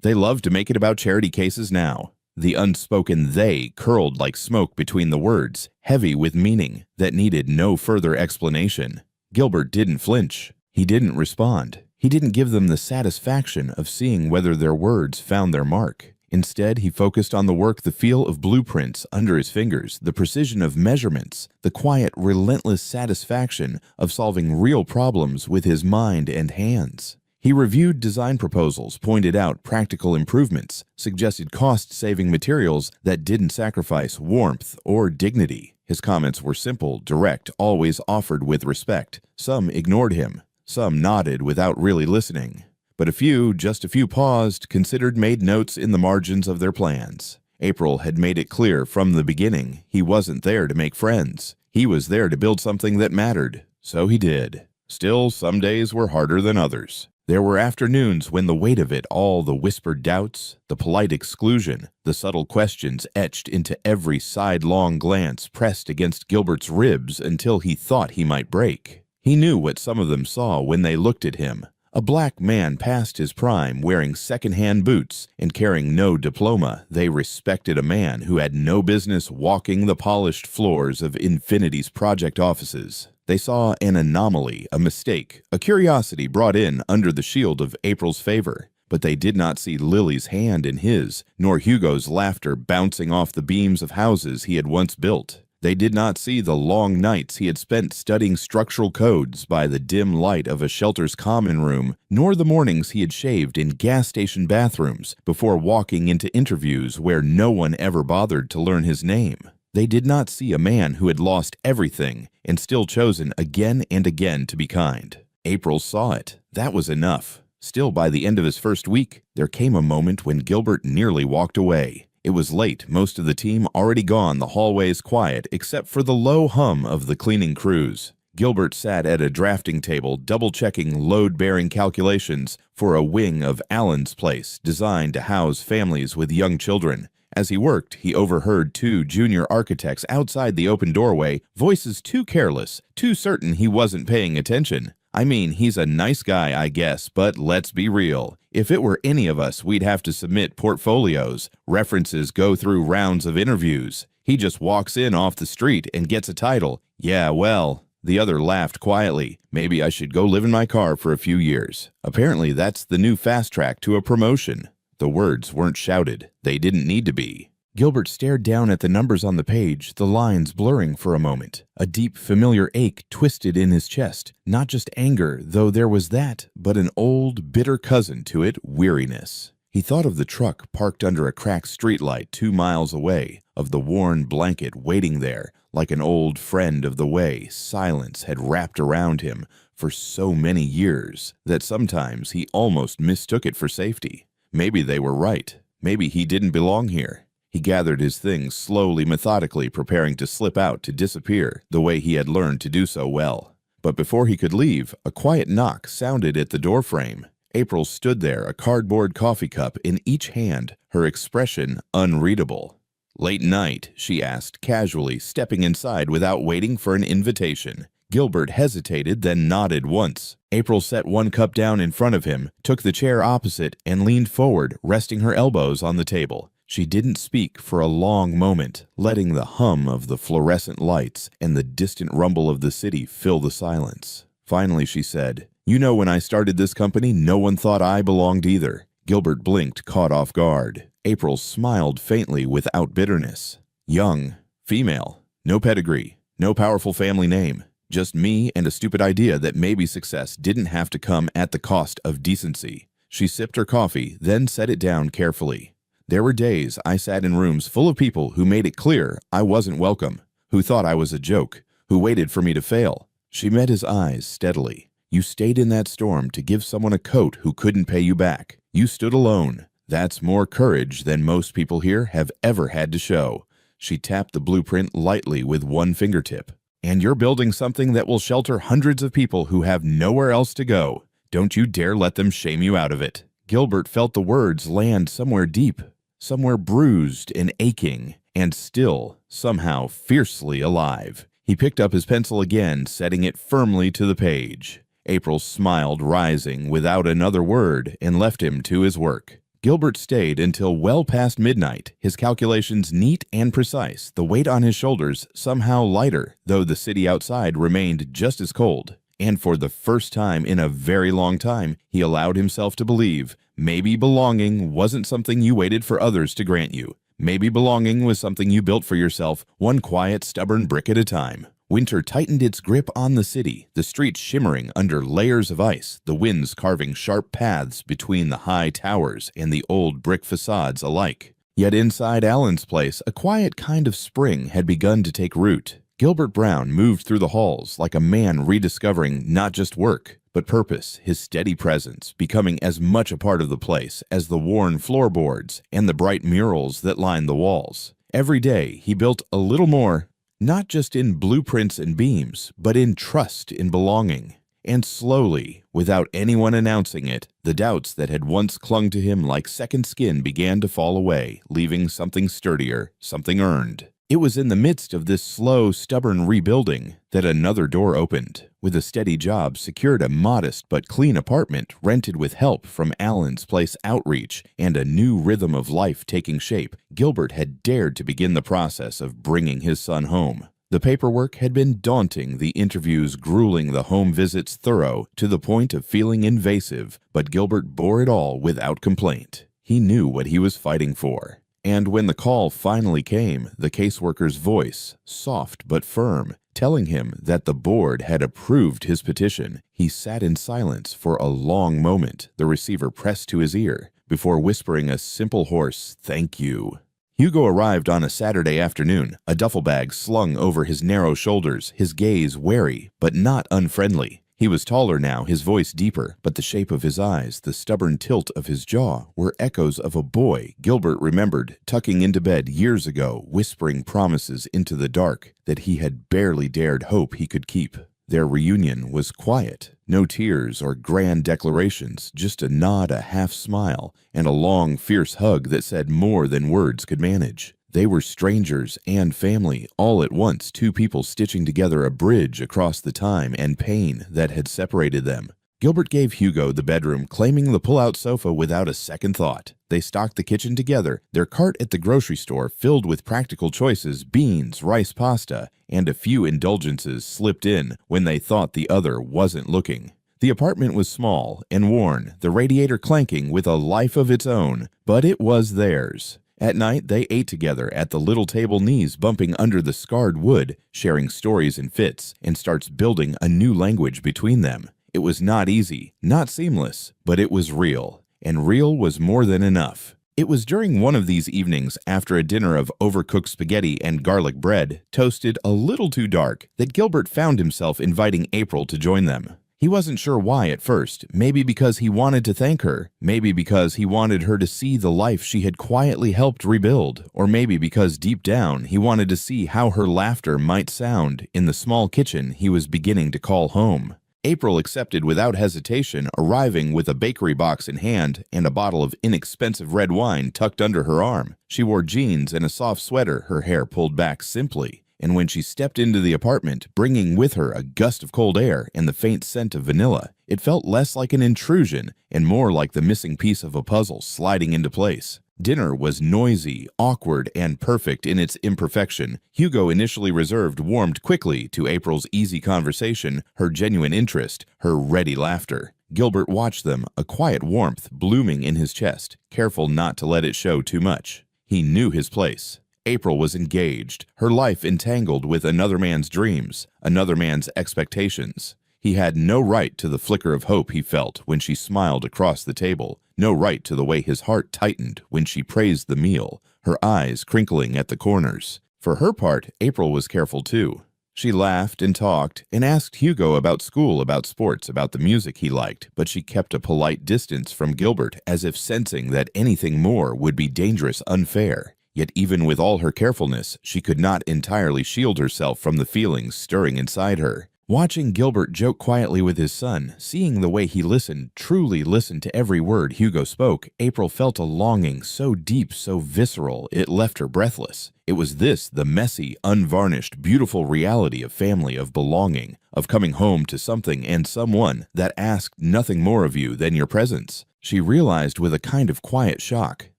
they love to make it about charity cases now. The unspoken they curled like smoke between the words, heavy with meaning, that needed no further explanation. Gilbert didn't flinch. He didn't respond. He didn't give them the satisfaction of seeing whether their words found their mark. Instead, he focused on the work, the feel of blueprints under his fingers, the precision of measurements, the quiet, relentless satisfaction of solving real problems with his mind and hands. He reviewed design proposals, pointed out practical improvements, suggested cost-saving materials that didn't sacrifice warmth or dignity. His comments were simple, direct, always offered with respect. Some ignored him. Some nodded without really listening. But just a few paused, considered, made notes in the margins of their plans. April had made it clear from the beginning he wasn't there to make friends. He was there to build something that mattered. So he did. Still, some days were harder than others. There were afternoons when the weight of it all, the whispered doubts, the polite exclusion, the subtle questions etched into every sidelong glance pressed against Gilbert's ribs until he thought he might break. He knew what some of them saw when they looked at him. A black man past his prime, wearing second-hand boots and carrying no diploma. They respected a man who had no business walking the polished floors of Infinity's project offices. They saw an anomaly, a mistake, a curiosity brought in under the shield of April's favor. But they did not see Lily's hand in his, nor Hugo's laughter bouncing off the beams of houses he had once built. They did not see the long nights he had spent studying structural codes by the dim light of a shelter's common room, nor the mornings he had shaved in gas station bathrooms before walking into interviews where no one ever bothered to learn his name. They did not see a man who had lost everything and still chosen again and again to be kind. April saw it. That was enough. Still, by the end of his first week, there came a moment when Gilbert nearly walked away. It was late, most of the team already gone, the hallways quiet, except for the low hum of the cleaning crews. Gilbert sat at a drafting table, double-checking load-bearing calculations for a wing of Allen's place designed to house families with young children. As he worked, he overheard two junior architects outside the open doorway, voices too careless, too certain he wasn't paying attention. I mean, he's a nice guy, I guess, but let's be real. If it were any of us, we'd have to submit portfolios, references, go through rounds of interviews. He just walks in off the street and gets a title. Yeah, well. The other laughed quietly. Maybe I should go live in my car for a few years. Apparently, that's the new fast track to a promotion. The words weren't shouted. They didn't need to be. Gilbert stared down at the numbers on the page, the lines blurring for a moment. A deep, familiar ache twisted in his chest. Not just anger, though there was that, but an old, bitter cousin to it, weariness. He thought of the truck parked under a cracked streetlight 2 miles away, of the worn blanket waiting there, like an old friend of the way silence had wrapped around him for so many years that sometimes he almost mistook it for safety. Maybe they were right. Maybe he didn't belong here. He gathered his things slowly, methodically, preparing to slip out, to disappear, the way he had learned to do so well. But before he could leave, a quiet knock sounded at the doorframe. April stood there, a cardboard coffee cup in each hand, her expression unreadable. "Late night?" she asked, casually, stepping inside without waiting for an invitation. Gilbert hesitated, then nodded once. April set one cup down in front of him, took the chair opposite, and leaned forward, resting her elbows on the table. She didn't speak for a long moment, letting the hum of the fluorescent lights and the distant rumble of the city fill the silence. Finally, she said, "You know, when I started this company, no one thought I belonged either." Gilbert blinked, caught off guard. April smiled faintly without bitterness. "Young, female, no pedigree, no powerful family name. Just me and a stupid idea that maybe success didn't have to come at the cost of decency." She sipped her coffee, then set it down carefully. "There were days I sat in rooms full of people who made it clear I wasn't welcome, who thought I was a joke, who waited for me to fail." She met his eyes steadily. "You stayed in that storm to give someone a coat who couldn't pay you back. You stood alone. That's more courage than most people here have ever had to show." She tapped the blueprint lightly with one fingertip. "And you're building something that will shelter hundreds of people who have nowhere else to go. Don't you dare let them shame you out of it." Gilbert felt the words land somewhere deep, somewhere bruised and aching, and still, somehow, fiercely alive. He picked up his pencil again, setting it firmly to the page. April smiled, rising without another word, and left him to his work. Gilbert stayed until well past midnight, his calculations neat and precise, the weight on his shoulders somehow lighter, though the city outside remained just as cold. And for the first time in a very long time, he allowed himself to believe maybe belonging wasn't something you waited for others to grant you. Maybe belonging was something you built for yourself, one quiet, stubborn brick at a time. Winter tightened its grip on the city, the streets shimmering under layers of ice, the winds carving sharp paths between the high towers and the old brick facades alike. Yet inside Allen's place, a quiet kind of spring had begun to take root. Gilbert Brown moved through the halls like a man rediscovering not just work, but purpose, his steady presence becoming as much a part of the place as the worn floorboards and the bright murals that lined the walls. Every day he built a little more, not just in blueprints and beams, but in trust in belonging. And slowly, without anyone announcing it, the doubts that had once clung to him like second skin began to fall away, leaving something sturdier, something earned. It was in the midst of this slow, stubborn rebuilding that another door opened. With a steady job, secured a modest but clean apartment rented with help from Allen's Place outreach, and a new rhythm of life taking shape, Gilbert had dared to begin the process of bringing his son home. The paperwork had been daunting, the interviews grueling, the home visits thorough, to the point of feeling invasive, but Gilbert bore it all without complaint. He knew what he was fighting for. And when the call finally came, the caseworker's voice, soft but firm, telling him that the board had approved his petition, he sat in silence for a long moment, the receiver pressed to his ear, before whispering a simple hoarse, "Thank you." Hugo arrived on a Saturday afternoon, a duffel bag slung over his narrow shoulders, his gaze wary but not unfriendly. He was taller now, his voice deeper, but the shape of his eyes, the stubborn tilt of his jaw, were echoes of a boy Gilbert remembered tucking into bed years ago, whispering promises into the dark that he had barely dared hope he could keep. Their reunion was quiet. No tears or grand declarations, just a nod, a half smile, and a long, fierce hug that said more than words could manage. They were strangers and family, all at once, two people stitching together a bridge across the time and pain that had separated them. Gilbert gave Hugo the bedroom, claiming the pull-out sofa without a second thought. They stocked the kitchen together, their cart at the grocery store filled with practical choices, beans, rice, pasta, and a few indulgences slipped in when they thought the other wasn't looking. The apartment was small and worn, the radiator clanking with a life of its own, but it was theirs. At night, they ate together at the little table, knees bumping under the scarred wood, sharing stories and fits, and starts building a new language between them. It was not easy, not seamless, but it was real, and real was more than enough. It was during one of these evenings, after a dinner of overcooked spaghetti and garlic bread, toasted a little too dark, that Gilbert found himself inviting April to join them. He wasn't sure why at first, maybe because he wanted to thank her, maybe because he wanted her to see the life she had quietly helped rebuild, or maybe because deep down he wanted to see how her laughter might sound in the small kitchen he was beginning to call home. April accepted without hesitation, arriving with a bakery box in hand and a bottle of inexpensive red wine tucked under her arm. She wore jeans and a soft sweater, her hair pulled back simply. And when she stepped into the apartment, bringing with her a gust of cold air and the faint scent of vanilla, it felt less like an intrusion and more like the missing piece of a puzzle sliding into place. Dinner was noisy, awkward, and perfect in its imperfection. Hugo, initially reserved, warmed quickly to April's easy conversation, her genuine interest, her ready laughter. Gilbert watched them, a quiet warmth blooming in his chest, careful not to let it show too much. He knew his place. April was engaged, her life entangled with another man's dreams, another man's expectations. He had no right to the flicker of hope he felt when she smiled across the table, no right to the way his heart tightened when she praised the meal, her eyes crinkling at the corners. For her part, April was careful too. She laughed and talked and asked Hugo about school, about sports, about the music he liked, but she kept a polite distance from Gilbert, as if sensing that anything more would be dangerous, unfair. Yet even with all her carefulness, she could not entirely shield herself from the feelings stirring inside her. Watching Gilbert joke quietly with his son, seeing the way he listened, truly listened to every word Hugo spoke, April felt a longing so deep, so visceral, it left her breathless. It was this, the messy, unvarnished, beautiful reality of family, of belonging, of coming home to something and someone that asked nothing more of you than your presence. She realized with a kind of quiet shock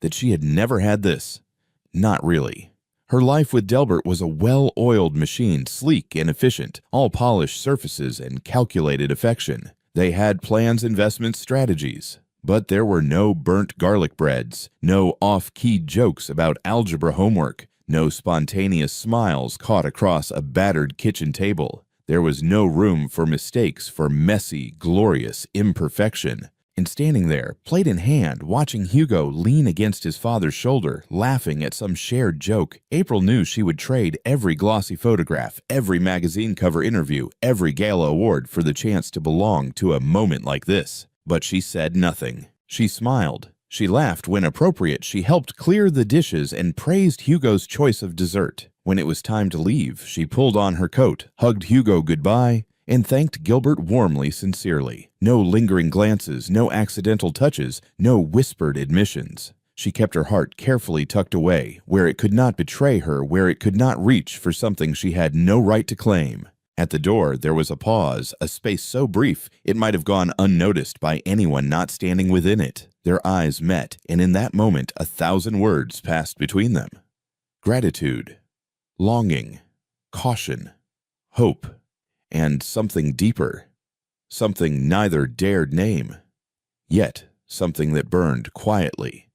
that she had never had this. Not really. Her life with Delbert was a well-oiled machine, sleek and efficient, all polished surfaces and calculated affection. They had plans, investments, strategies. But there were no burnt garlic breads, no off-key jokes about algebra homework, no spontaneous smiles caught across a battered kitchen table. There was no room for mistakes, for messy, glorious imperfection. And standing there, plate in hand, watching Hugo lean against his father's shoulder, laughing at some shared joke, April knew she would trade every glossy photograph, every magazine cover interview, every gala award for the chance to belong to a moment like this. But she said nothing. She smiled. She laughed when appropriate. She helped clear the dishes and praised Hugo's choice of dessert. When it was time to leave, she pulled on her coat, hugged Hugo goodbye, and thanked Gilbert warmly, sincerely. No lingering glances, no accidental touches, no whispered admissions. She kept her heart carefully tucked away, where it could not betray her, where it could not reach for something she had no right to claim. At the door, there was a pause, a space so brief it might have gone unnoticed by anyone not standing within it. Their eyes met, and in that moment 1,000 words passed between them. Gratitude, longing, caution, hope, and something deeper. Something neither dared name, yet something that burned quietly,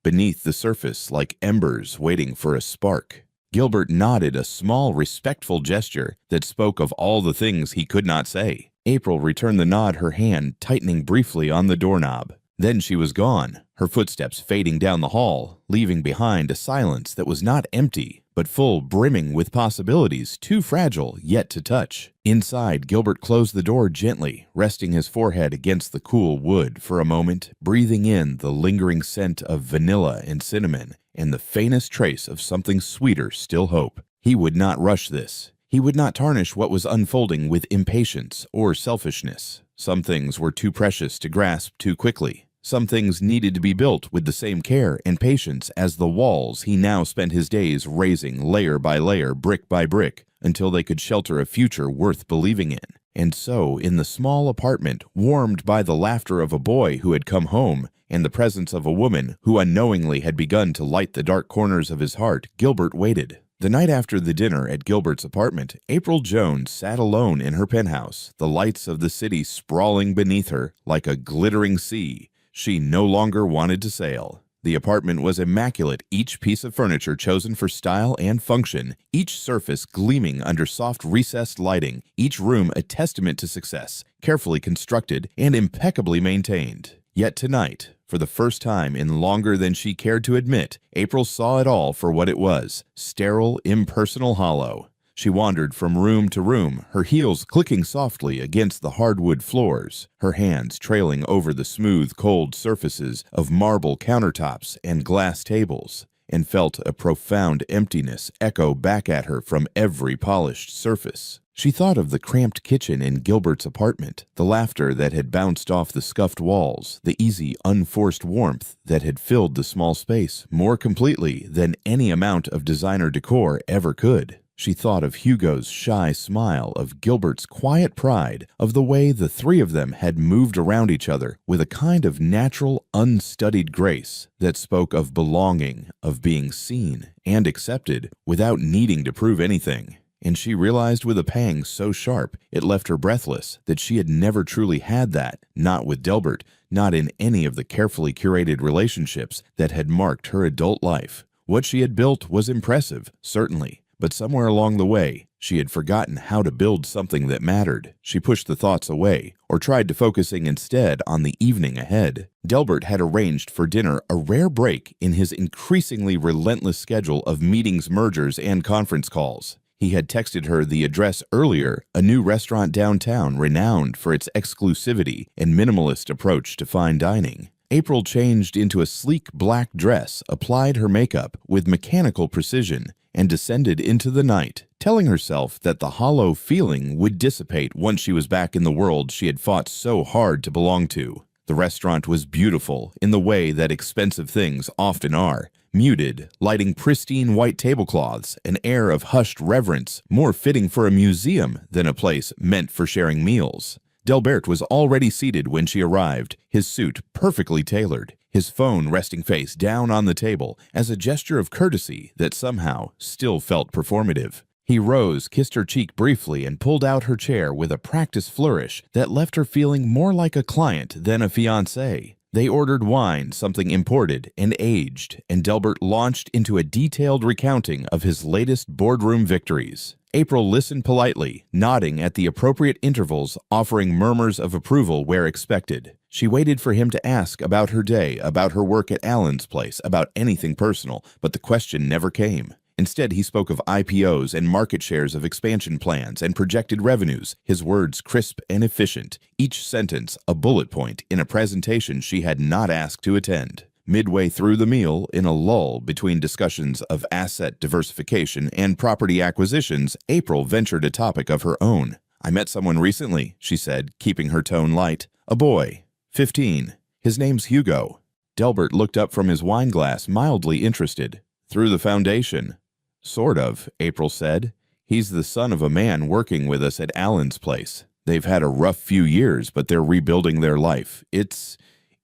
beneath the surface like embers waiting for a spark. Gilbert nodded a small, respectful gesture that spoke of all the things he could not say. April returned the nod, her hand tightening briefly on the doorknob. Then she was gone, her footsteps fading down the hall, leaving behind a silence that was not empty, but full, brimming with possibilities too fragile yet to touch. Inside, Gilbert closed the door gently, resting his forehead against the cool wood for a moment, breathing in the lingering scent of vanilla and cinnamon, and the faintest trace of something sweeter still, hope. He would not rush this. He would not tarnish what was unfolding with impatience or selfishness. Some things were too precious to grasp too quickly. Some things needed to be built with the same care and patience as the walls he now spent his days raising layer by layer, brick by brick, until they could shelter a future worth believing in. And so, in the small apartment, warmed by the laughter of a boy who had come home, and the presence of a woman who unknowingly had begun to light the dark corners of his heart, Gilbert waited. The night after the dinner at Gilbert's apartment, April Jones sat alone in her penthouse, the lights of the city sprawling beneath her like a glittering sea. She no longer wanted to sail. The apartment was immaculate, each piece of furniture chosen for style and function, each surface gleaming under soft recessed lighting, each room a testament to success, carefully constructed and impeccably maintained. Yet tonight, for the first time in longer than she cared to admit, April saw it all for what it was: sterile, impersonal, hollow. She wandered from room to room, her heels clicking softly against the hardwood floors, her hands trailing over the smooth, cold surfaces of marble countertops and glass tables, and felt a profound emptiness echo back at her from every polished surface. She thought of the cramped kitchen in Gilbert's apartment, the laughter that had bounced off the scuffed walls, the easy, unforced warmth that had filled the small space more completely than any amount of designer decor ever could. She thought of Hugo's shy smile, of Gilbert's quiet pride, of the way the three of them had moved around each other with a kind of natural, unstudied grace that spoke of belonging, of being seen and accepted without needing to prove anything. And she realized with a pang so sharp it left her breathless that she had never truly had that, not with Delbert, not in any of the carefully curated relationships that had marked her adult life. What she had built was impressive, certainly. But somewhere along the way, she had forgotten how to build something that mattered. She pushed the thoughts away, or tried to focusing instead on the evening ahead. Delbert had arranged for dinner, a rare break in his increasingly relentless schedule of meetings, mergers, and conference calls. He had texted her the address earlier, a new restaurant downtown renowned for its exclusivity and minimalist approach to fine dining. April changed into a sleek black dress, applied her makeup with mechanical precision, and descended into the night, telling herself that the hollow feeling would dissipate once she was back in the world she had fought so hard to belong to. The restaurant was beautiful in the way that expensive things often are, muted, lighting pristine white tablecloths, an air of hushed reverence more fitting for a museum than a place meant for sharing meals. Delbert was already seated when she arrived, his suit perfectly tailored, his phone resting face down on the table as a gesture of courtesy that somehow still felt performative. He rose, kissed her cheek briefly, and pulled out her chair with a practiced flourish that left her feeling more like a client than a fiancé. They ordered wine, something imported and aged, and Delbert launched into a detailed recounting of his latest boardroom victories. April listened politely, nodding at the appropriate intervals, offering murmurs of approval where expected. She waited for him to ask about her day, about her work at Allen's place, about anything personal, but the question never came. Instead, he spoke of IPOs and market shares of expansion plans and projected revenues, his words crisp and efficient, each sentence a bullet point in a presentation she had not asked to attend. Midway through the meal, in a lull between discussions of asset diversification and property acquisitions, April ventured a topic of her own. "I met someone recently," she said, keeping her tone light. "A boy, 15. His name's Hugo." Delbert looked up from his wine glass, mildly interested. Through the foundation. Sort of, April said. He's the son of a man working with us at Alan's place. They've had a rough few years, but they're rebuilding their life. It's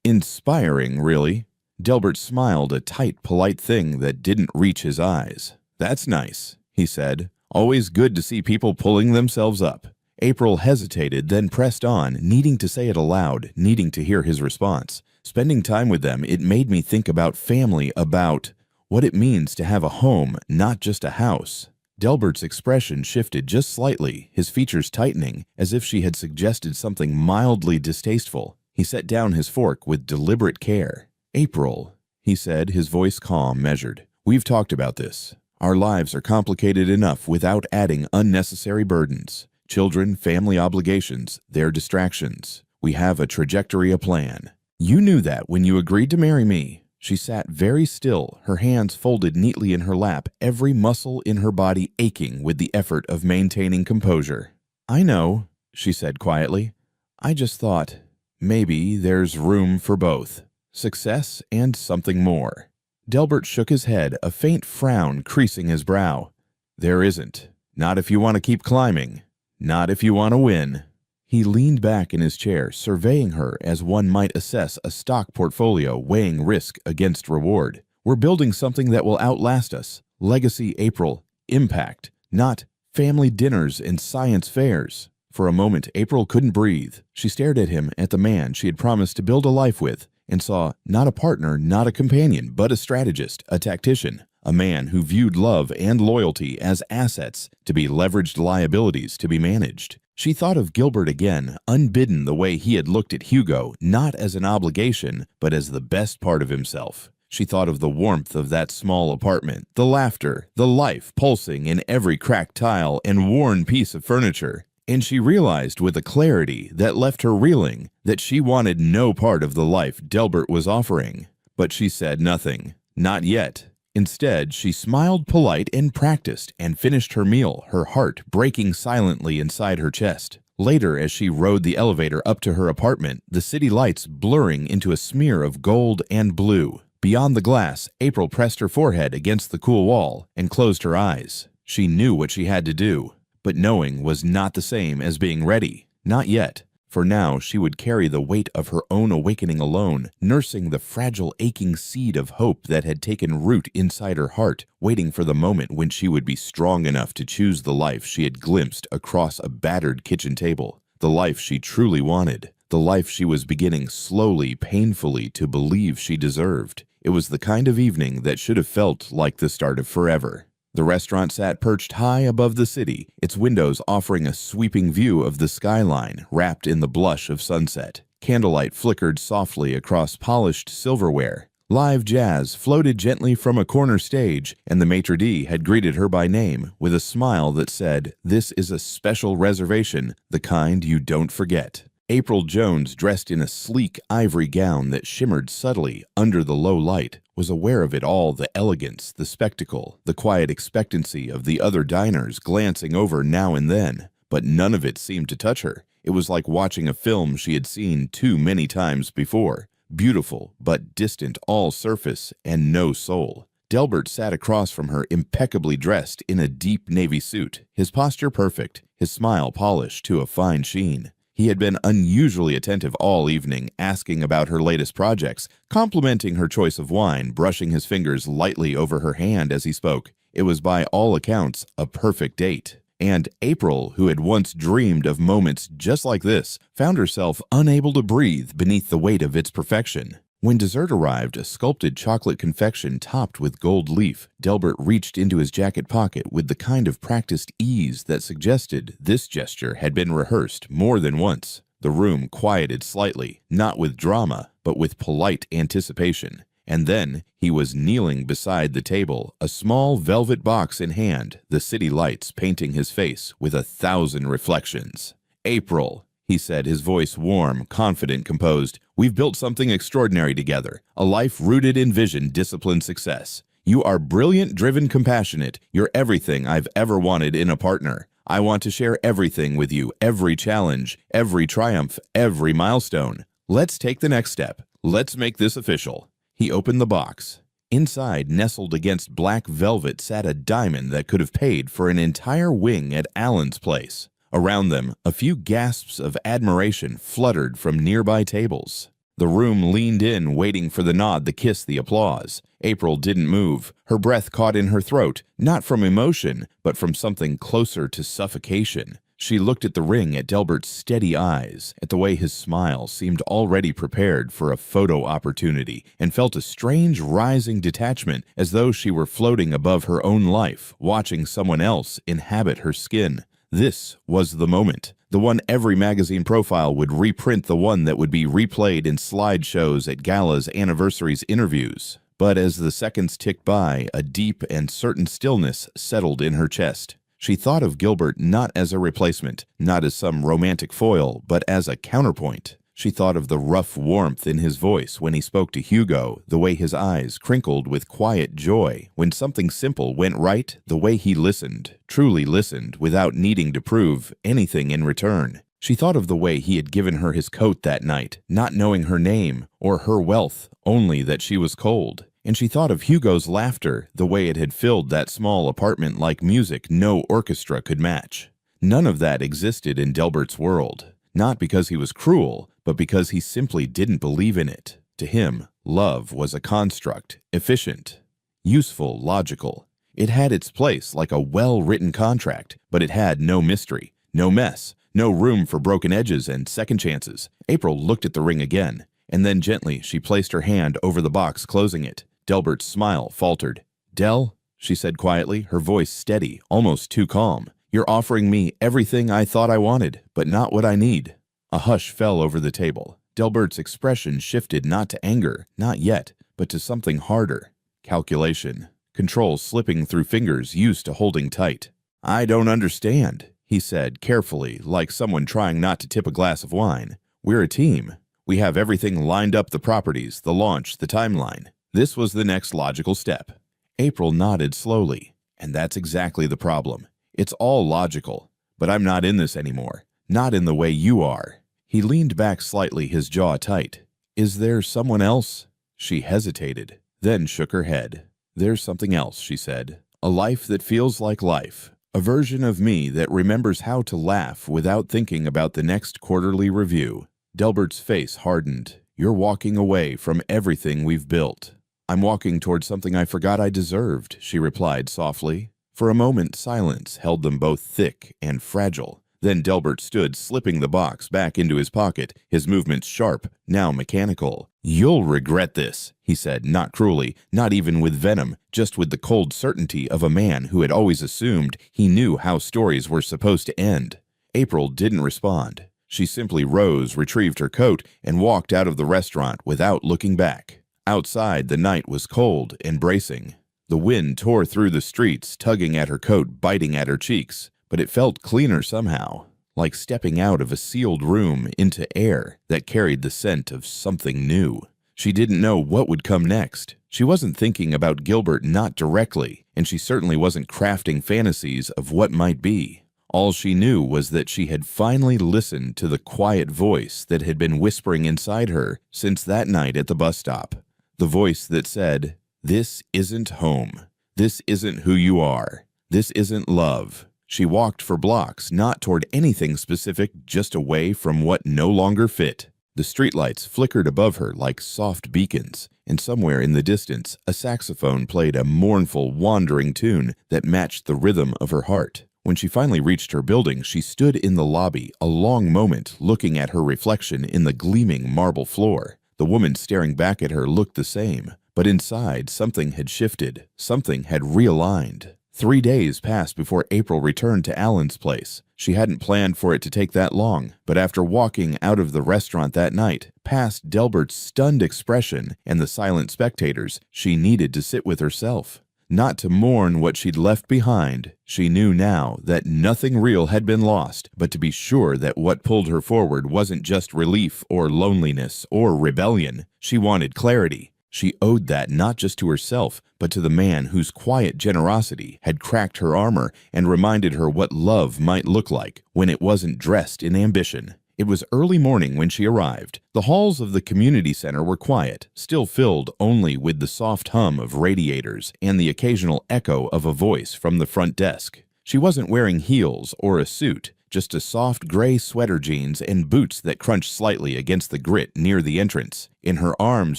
inspiring, really. Delbert smiled, a tight, polite thing that didn't reach his eyes. That's nice, he said. Always good to see people pulling themselves up. April hesitated, then pressed on, needing to say it aloud, needing to hear his response. Spending time with them, it made me think about family, about what it means to have a home, not just a house. Delbert's expression shifted just slightly, his features tightening, as if she had suggested something mildly distasteful. He set down his fork with deliberate care. April, he said, his voice calm, measured. We've talked about this. Our lives are complicated enough without adding unnecessary burdens. Children, family obligations, their distractions. We have a trajectory, a plan. You knew that when you agreed to marry me. She sat very still, her hands folded neatly in her lap, every muscle in her body aching with the effort of maintaining composure. I know, she said quietly. I just thought, maybe there's room for both. Success and something more. Delbert shook his head, a faint frown creasing his brow. There isn't. Not if you want to keep climbing. Not if you want to win. He leaned back in his chair, surveying her as one might assess a stock portfolio, weighing risk against reward. We're building something that will outlast us. Legacy, April. Impact. Not family dinners and science fairs. For a moment, April couldn't breathe. She stared at him, at the man she had promised to build a life with, and saw not a partner, not a companion, but a strategist, a tactician. A man who viewed love and loyalty as assets, to be leveraged liabilities to be managed. She thought of Gilbert again, unbidden the way he had looked at Hugo, not as an obligation, but as the best part of himself. She thought of the warmth of that small apartment, the laughter, the life pulsing in every cracked tile and worn piece of furniture. And she realized with a clarity that left her reeling that she wanted no part of the life Delbert was offering. But she said nothing. Not yet. Instead, she smiled polite and practiced and finished her meal, her heart breaking silently inside her chest. Later, as she rode the elevator up to her apartment, the city lights blurring into a smear of gold and blue. Beyond the glass, April pressed her forehead against the cool wall and closed her eyes. She knew what she had to do, but knowing was not the same as being ready. Not yet. For now, she would carry the weight of her own awakening alone, nursing the fragile, aching seed of hope that had taken root inside her heart, waiting for the moment when she would be strong enough to choose the life she had glimpsed across a battered kitchen table, the life she truly wanted, the life she was beginning slowly, painfully to believe she deserved. It was the kind of evening that should have felt like the start of forever. The restaurant sat perched high above the city, its windows offering a sweeping view of the skyline wrapped in the blush of sunset. Candlelight flickered softly across polished silverware. Live jazz floated gently from a corner stage, and the maitre d' had greeted her by name with a smile that said, "This is a special reservation, the kind you don't forget." April Jones, dressed in a sleek ivory gown that shimmered subtly under the low light, was aware of it all, the elegance, the spectacle, the quiet expectancy of the other diners glancing over now and then. But none of it seemed to touch her. It was like watching a film she had seen too many times before. Beautiful, but distant, all surface and no soul. Delbert sat across from her, impeccably dressed in a deep navy suit, his posture perfect, his smile polished to a fine sheen. He had been unusually attentive all evening, asking about her latest projects, complimenting her choice of wine, brushing his fingers lightly over her hand as he spoke. It was by all accounts a perfect date. And April, who had once dreamed of moments just like this, found herself unable to breathe beneath the weight of its perfection. When dessert arrived, a sculpted chocolate confection topped with gold leaf, Delbert reached into his jacket pocket with the kind of practiced ease that suggested this gesture had been rehearsed more than once. The room quieted slightly, not with drama, but with polite anticipation. And then he was kneeling beside the table, a small velvet box in hand, the city lights painting his face with 1,000 reflections. "April," he said, his voice warm, confident, composed. "We've built something extraordinary together, a life rooted in vision, discipline, success. You are brilliant, driven, compassionate. You're everything I've ever wanted in a partner. I want to share everything with you, every challenge, every triumph, every milestone. Let's take the next step. Let's make this official." He opened the box. Inside, nestled against black velvet, sat a diamond that could have paid for an entire wing at Allen's place. Around them, a few gasps of admiration fluttered from nearby tables. The room leaned in, waiting for the nod, the kiss, the applause. April didn't move. Her breath caught in her throat, not from emotion, but from something closer to suffocation. She looked at the ring, at Delbert's steady eyes, at the way his smile seemed already prepared for a photo opportunity, and felt a strange rising detachment, as though she were floating above her own life, watching someone else inhabit her skin. This was the moment. The one every magazine profile would reprint, the one that would be replayed in slideshows at galas, anniversaries, interviews. But as the seconds ticked by, a deep and certain stillness settled in her chest. She thought of Gilbert not as a replacement, not as some romantic foil, but as a counterpoint. She thought of the rough warmth in his voice when he spoke to Hugo, the way his eyes crinkled with quiet joy when something simple went right, the way he listened, truly listened, without needing to prove anything in return. She thought of the way he had given her his coat that night, not knowing her name or her wealth, only that she was cold. And she thought of Hugo's laughter, the way it had filled that small apartment like music no orchestra could match. None of that existed in Delbert's world. Not because he was cruel, but because he simply didn't believe in it. To him, love was a construct, efficient, useful, logical. It had its place like a well-written contract, but it had no mystery, no mess, no room for broken edges and second chances. April looked at the ring again, and then gently she placed her hand over the box, closing it. Delbert's smile faltered. "Del," she said quietly, her voice steady, almost too calm, "you're offering me everything I thought I wanted, but not what I need." A hush fell over the table. Delbert's expression shifted not to anger, not yet, but to something harder. Calculation. Control slipping through fingers used to holding tight. "I don't understand," he said, carefully, like someone trying not to tip a glass of wine. "We're a team. We have everything lined up, the properties, the launch, the timeline." This was the next logical step. April nodded slowly. "And that's exactly the problem. It's all logical. But I'm not in this anymore. Not in the way you are." He leaned back slightly, his jaw tight. "Is there someone else?" She hesitated, then shook her head. "There's something else," she said. "A life that feels like life. A version of me that remembers how to laugh without thinking about the next quarterly review." Delbert's face hardened. "You're walking away from everything we've built." "I'm walking toward something I forgot I deserved," she replied softly. For a moment, silence held them both thick and fragile. Then Delbert stood, slipping the box back into his pocket, his movements sharp, now mechanical. "You'll regret this," he said, not cruelly, not even with venom, just with the cold certainty of a man who had always assumed he knew how stories were supposed to end. April didn't respond. She simply rose, retrieved her coat, and walked out of the restaurant without looking back. Outside, the night was cold and bracing. The wind tore through the streets, tugging at her coat, biting at her cheeks. But it felt cleaner somehow, like stepping out of a sealed room into air that carried the scent of something new. She didn't know what would come next. She wasn't thinking about Gilbert, not directly, and she certainly wasn't crafting fantasies of what might be. All she knew was that she had finally listened to the quiet voice that had been whispering inside her since that night at the bus stop. The voice that said, "This isn't home. This isn't who you are. This isn't love." She walked for blocks, not toward anything specific, just away from what no longer fit. The streetlights flickered above her like soft beacons, and somewhere in the distance, a saxophone played a mournful, wandering tune that matched the rhythm of her heart. When she finally reached her building, she stood in the lobby, a long moment, looking at her reflection in the gleaming marble floor. The woman staring back at her looked the same, but inside, something had shifted, something had realigned. 3 days passed before April returned to Allen's place. She hadn't planned for it to take that long, but after walking out of the restaurant that night, past Delbert's stunned expression and the silent spectators, she needed to sit with herself. Not to mourn what she'd left behind. She knew now that nothing real had been lost, but to be sure that what pulled her forward wasn't just relief or loneliness or rebellion. She wanted clarity. She owed that not just to herself, but to the man whose quiet generosity had cracked her armor and reminded her what love might look like when it wasn't dressed in ambition. It was early morning when she arrived. The halls of the community center were quiet, still filled only with the soft hum of radiators and the occasional echo of a voice from the front desk. She wasn't wearing heels or a suit, just a soft gray sweater jeans and boots that crunched slightly against the grit near the entrance. In her arms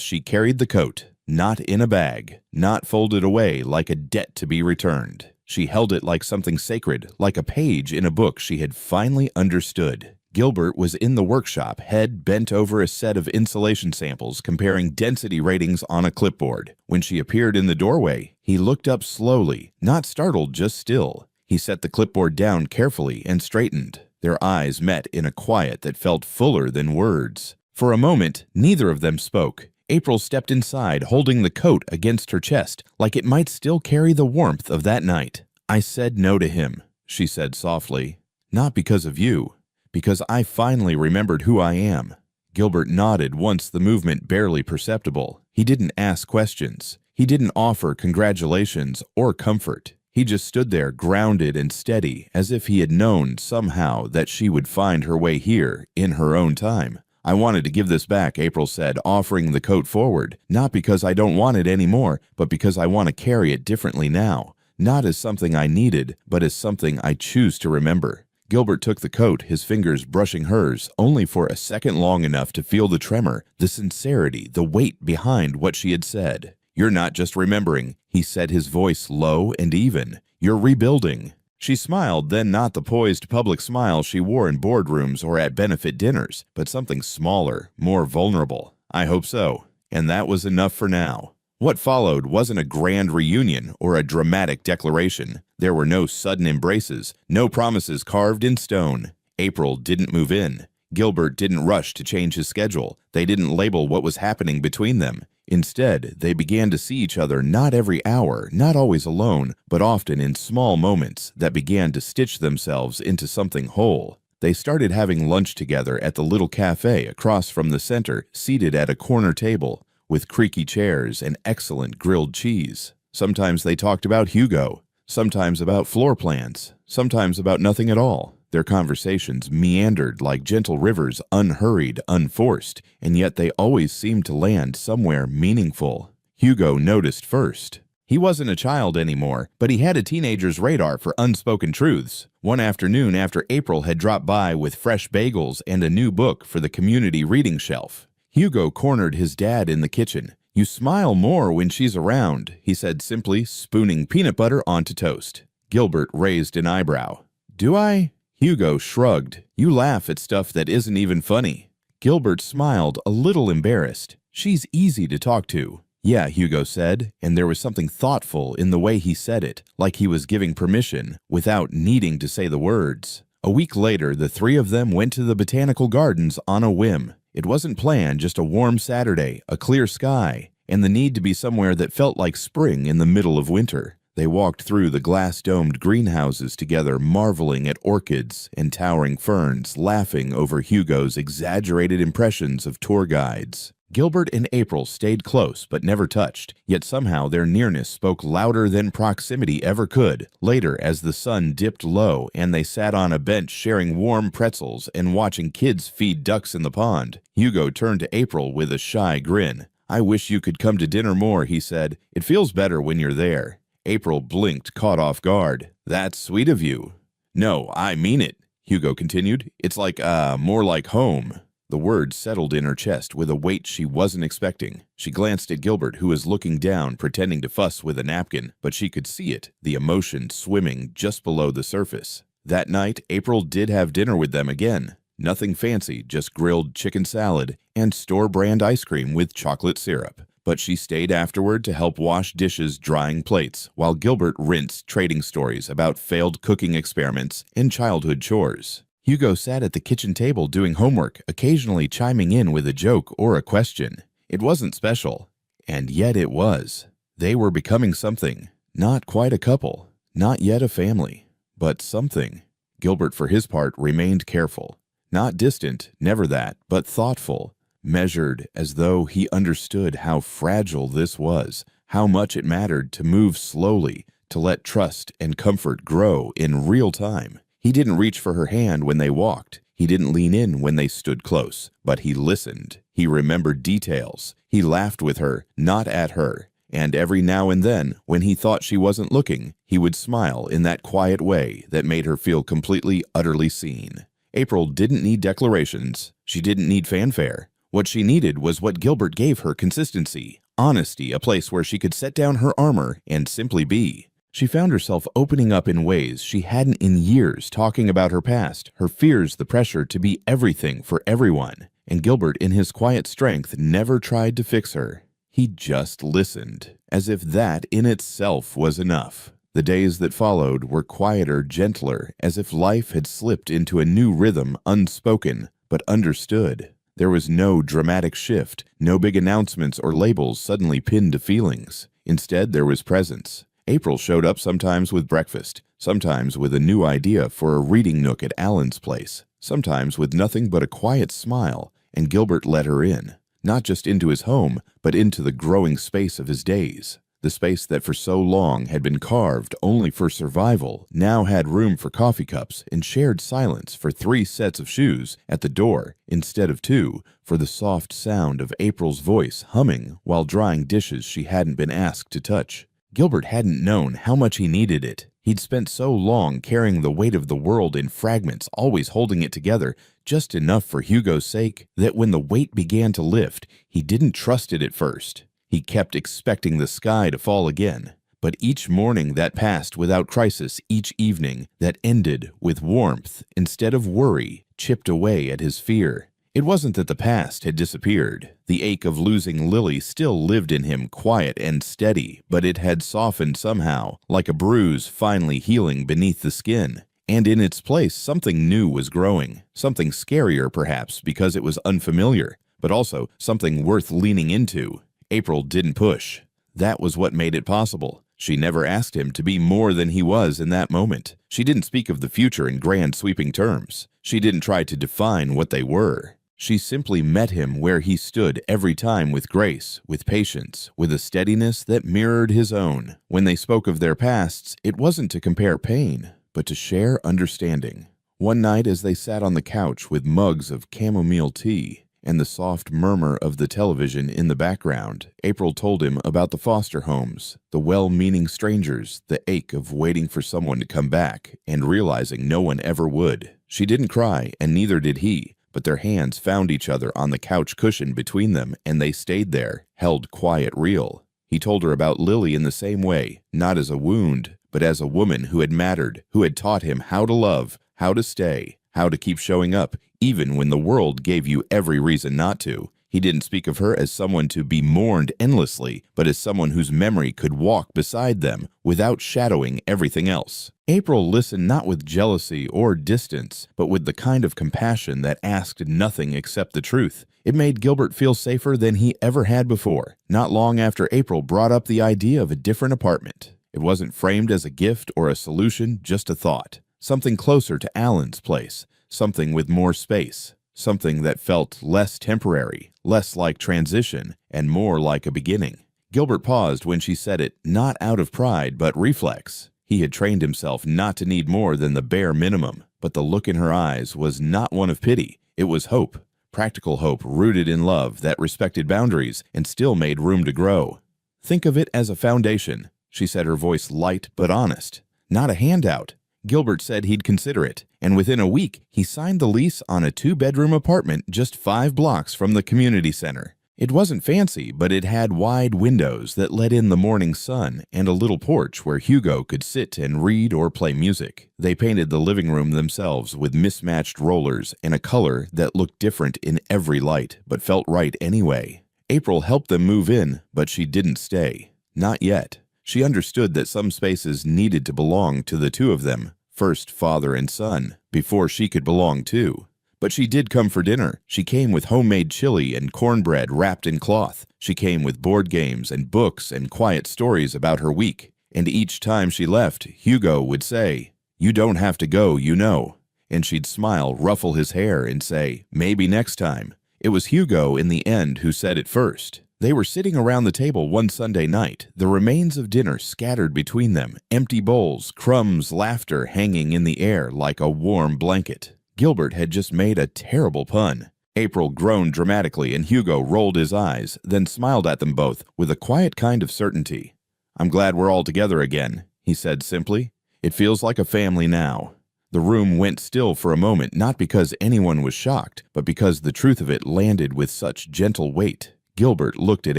she carried the coat, not in a bag, not folded away like a debt to be returned. She held it like something sacred, like a page in a book she had finally understood. Gilbert was in the workshop, head bent over a set of insulation samples, comparing density ratings on a clipboard. When she appeared in the doorway, he looked up slowly, not startled, just still. He set the clipboard down carefully and straightened. Their eyes met in a quiet that felt fuller than words. For a moment, neither of them spoke. April stepped inside, holding the coat against her chest, like it might still carry the warmth of that night. "I said no to him," she said softly. "Not because of you. Because I finally remembered who I am." Gilbert nodded, once the movement barely perceptible. He didn't ask questions. He didn't offer congratulations or comfort. He just stood there, grounded and steady, as if he had known somehow that she would find her way here in her own time. "I wanted to give this back," April said, offering the coat forward. "Not because I don't want it anymore, but because I want to carry it differently now. Not as something I needed, but as something I choose to remember." Gilbert took the coat, his fingers brushing hers, only for a second long enough to feel the tremor, the sincerity, the weight behind what she had said. "You're not just remembering," he said, his voice low and even. "You're rebuilding." She smiled, then not the poised public smile she wore in boardrooms or at benefit dinners, but something smaller, more vulnerable. "I hope so." And that was enough for now. What followed wasn't a grand reunion or a dramatic declaration. There were no sudden embraces, no promises carved in stone. April didn't move in. Gilbert didn't rush to change his schedule. They didn't label what was happening between them. Instead, they began to see each other not every hour, not always alone, but often in small moments that began to stitch themselves into something whole. They started having lunch together at the little cafe across from the center, seated at a corner table, with creaky chairs and excellent grilled cheese. Sometimes they talked about Hugo, sometimes about floor plans, sometimes about nothing at all. Their conversations meandered like gentle rivers, unhurried, unforced, and yet they always seemed to land somewhere meaningful. Hugo noticed first. He wasn't a child anymore, but he had a teenager's radar for unspoken truths. One afternoon after April had dropped by with fresh bagels and a new book for the community reading shelf, Hugo cornered his dad in the kitchen. "You smile more when she's around," he said simply, spooning peanut butter onto toast. Gilbert raised an eyebrow. "Do I?" Hugo shrugged. "You laugh at stuff that isn't even funny." Gilbert smiled, a little embarrassed. "She's easy to talk to." "Yeah," Hugo said, and there was something thoughtful in the way he said it, like he was giving permission, without needing to say the words. A week later, the three of them went to the botanical gardens on a whim. It wasn't planned, just a warm Saturday, a clear sky, and the need to be somewhere that felt like spring in the middle of winter. They walked through the glass-domed greenhouses together, marveling at orchids and towering ferns, laughing over Hugo's exaggerated impressions of tour guides. Gilbert and April stayed close but never touched, yet somehow their nearness spoke louder than proximity ever could. Later, as the sun dipped low and they sat on a bench sharing warm pretzels and watching kids feed ducks in the pond, Hugo turned to April with a shy grin. "I wish you could come to dinner more," he said. "It feels better when you're there." April blinked, caught off guard. "That's sweet of you." "No, I mean it," Hugo continued. "It's like, more like home." The words settled in her chest with a weight she wasn't expecting. She glanced at Gilbert, who was looking down, pretending to fuss with a napkin, but she could see it, the emotion swimming just below the surface. That night, April did have dinner with them again. Nothing fancy, just grilled chicken salad and store-brand ice cream with chocolate syrup. But she stayed afterward to help wash dishes, drying plates, while Gilbert rinsed trading stories about failed cooking experiments and childhood chores. Hugo sat at the kitchen table doing homework, occasionally chiming in with a joke or a question. It wasn't special, and yet it was. They were becoming something. Not quite a couple, not yet a family, but something. Gilbert, for his part, remained careful. Not distant, never that, but thoughtful, measured, as though he understood how fragile this was, how much it mattered to move slowly, to let trust and comfort grow in real time. He didn't reach for her hand when they walked. He didn't lean in when they stood close, but he listened. He remembered details. He laughed with her, not at her. And every now and then, when he thought she wasn't looking, he would smile in that quiet way that made her feel completely, utterly seen. April didn't need declarations. She didn't need fanfare. What she needed was what Gilbert gave her: consistency, honesty, a place where she could set down her armor and simply be. She found herself opening up in ways she hadn't in years, talking about her past, her fears, the pressure to be everything for everyone. And Gilbert, in his quiet strength, never tried to fix her. He just listened, as if that in itself was enough. The days that followed were quieter, gentler, as if life had slipped into a new rhythm, unspoken, but understood. There was no dramatic shift, no big announcements or labels suddenly pinned to feelings. Instead, there was presence. April showed up sometimes with breakfast, sometimes with a new idea for a reading nook at Alan's place, sometimes with nothing but a quiet smile, and Gilbert let her in, not just into his home, but into the growing space of his days. The space that for so long had been carved only for survival now had room for coffee cups and shared silence, for 3 sets of shoes at the door instead of 2, for the soft sound of April's voice humming while drying dishes she hadn't been asked to touch. Gilbert hadn't known how much he needed it. He'd spent so long carrying the weight of the world in fragments, always holding it together, just enough for Hugo's sake, that when the weight began to lift, he didn't trust it at first. He kept expecting the sky to fall again. But each morning that passed without crisis, each evening that ended with warmth instead of worry, chipped away at his fear. It wasn't that the past had disappeared. The ache of losing Lily still lived in him, quiet and steady, but it had softened somehow, like a bruise finally healing beneath the skin. And in its place, something new was growing. Something scarier, perhaps, because it was unfamiliar, but also something worth leaning into. April didn't push. That was what made it possible. She never asked him to be more than he was in that moment. She didn't speak of the future in grand sweeping terms. She didn't try to define what they were. She simply met him where he stood every time, with grace, with patience, with a steadiness that mirrored his own. When they spoke of their pasts, it wasn't to compare pain, but to share understanding. One night, as they sat on the couch with mugs of chamomile tea and the soft murmur of the television in the background, April told him about the foster homes, the well-meaning strangers, the ache of waiting for someone to come back and realizing no one ever would. She didn't cry, and neither did he. But their hands found each other on the couch cushion between them, and they stayed there, held quiet, real. He told her about Lily in the same way, not as a wound, but as a woman who had mattered, who had taught him how to love, how to stay, how to keep showing up, even when the world gave you every reason not to. He didn't speak of her as someone to be mourned endlessly, but as someone whose memory could walk beside them without shadowing everything else. April listened not with jealousy or distance, but with the kind of compassion that asked nothing except the truth. It made Gilbert feel safer than he ever had before. Not long after April brought up the idea of a different apartment. It wasn't framed as a gift or a solution, just a thought. Something closer to Alan's place, something with more space. Something that felt less temporary, less like transition, and more like a beginning. Gilbert paused when she said it, not out of pride, but reflex. He had trained himself not to need more than the bare minimum, but the look in her eyes was not one of pity. It was hope, practical hope rooted in love that respected boundaries and still made room to grow. Think of it as a foundation, she said, her voice light but honest. Not a handout. Gilbert said he'd consider it, and within a week, he signed the lease on a 2-bedroom apartment just 5 blocks from the community center. It wasn't fancy, but it had wide windows that let in the morning sun and a little porch where Hugo could sit and read or play music. They painted the living room themselves with mismatched rollers and a color that looked different in every light, but felt right anyway. April helped them move in, but she didn't stay. Not yet. She understood that some spaces needed to belong to the two of them, first father and son, before she could belong too. But she did come for dinner. She came with homemade chili and cornbread wrapped in cloth. She came with board games and books and quiet stories about her week. And each time she left, Hugo would say, "You don't have to go, you know." And she'd smile, ruffle his hair, and say, "Maybe next time." It was Hugo in the end who said it first. They were sitting around the table one Sunday night, the remains of dinner scattered between them, empty bowls, crumbs, laughter hanging in the air like a warm blanket. Gilbert had just made a terrible pun. April groaned dramatically and Hugo rolled his eyes, then smiled at them both with a quiet kind of certainty. "I'm glad we're all together again," he said simply. "It feels like a family now." The room went still for a moment, not because anyone was shocked, but because the truth of it landed with such gentle weight. Gilbert looked at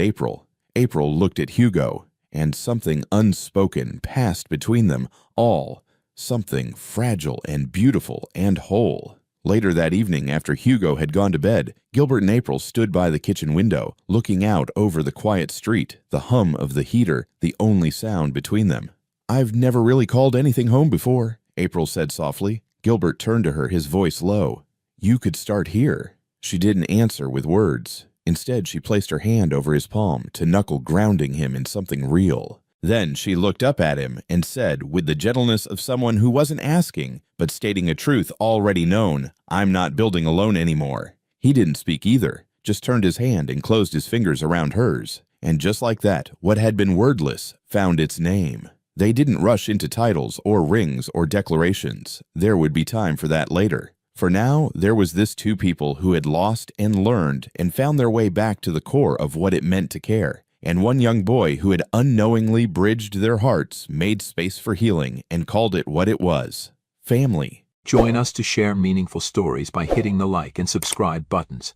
April. April looked at Hugo, and something unspoken passed between them all, something fragile and beautiful and whole. Later that evening, after Hugo had gone to bed, Gilbert and April stood by the kitchen window, looking out over the quiet street, the hum of the heater, the only sound between them. "I've never really called anything home before," April said softly. Gilbert turned to her, his voice low. "You could start here." She didn't answer with words. Instead, she placed her hand over his palm to knuckle grounding him in something real. Then she looked up at him and said, with the gentleness of someone who wasn't asking, but stating a truth already known, "I'm not building alone anymore." He didn't speak either, just turned his hand and closed his fingers around hers. And just like that, what had been wordless found its name. They didn't rush into titles or rings or declarations. There would be time for that later. For now, there was this two people who had lost and learned and found their way back to the core of what it meant to care. And one young boy who had unknowingly bridged their hearts, made space for healing, and called it what it was: family. Join us to share meaningful stories by hitting the like and subscribe buttons.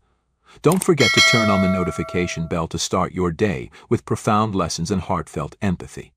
Don't forget to turn on the notification bell to start your day with profound lessons and heartfelt empathy.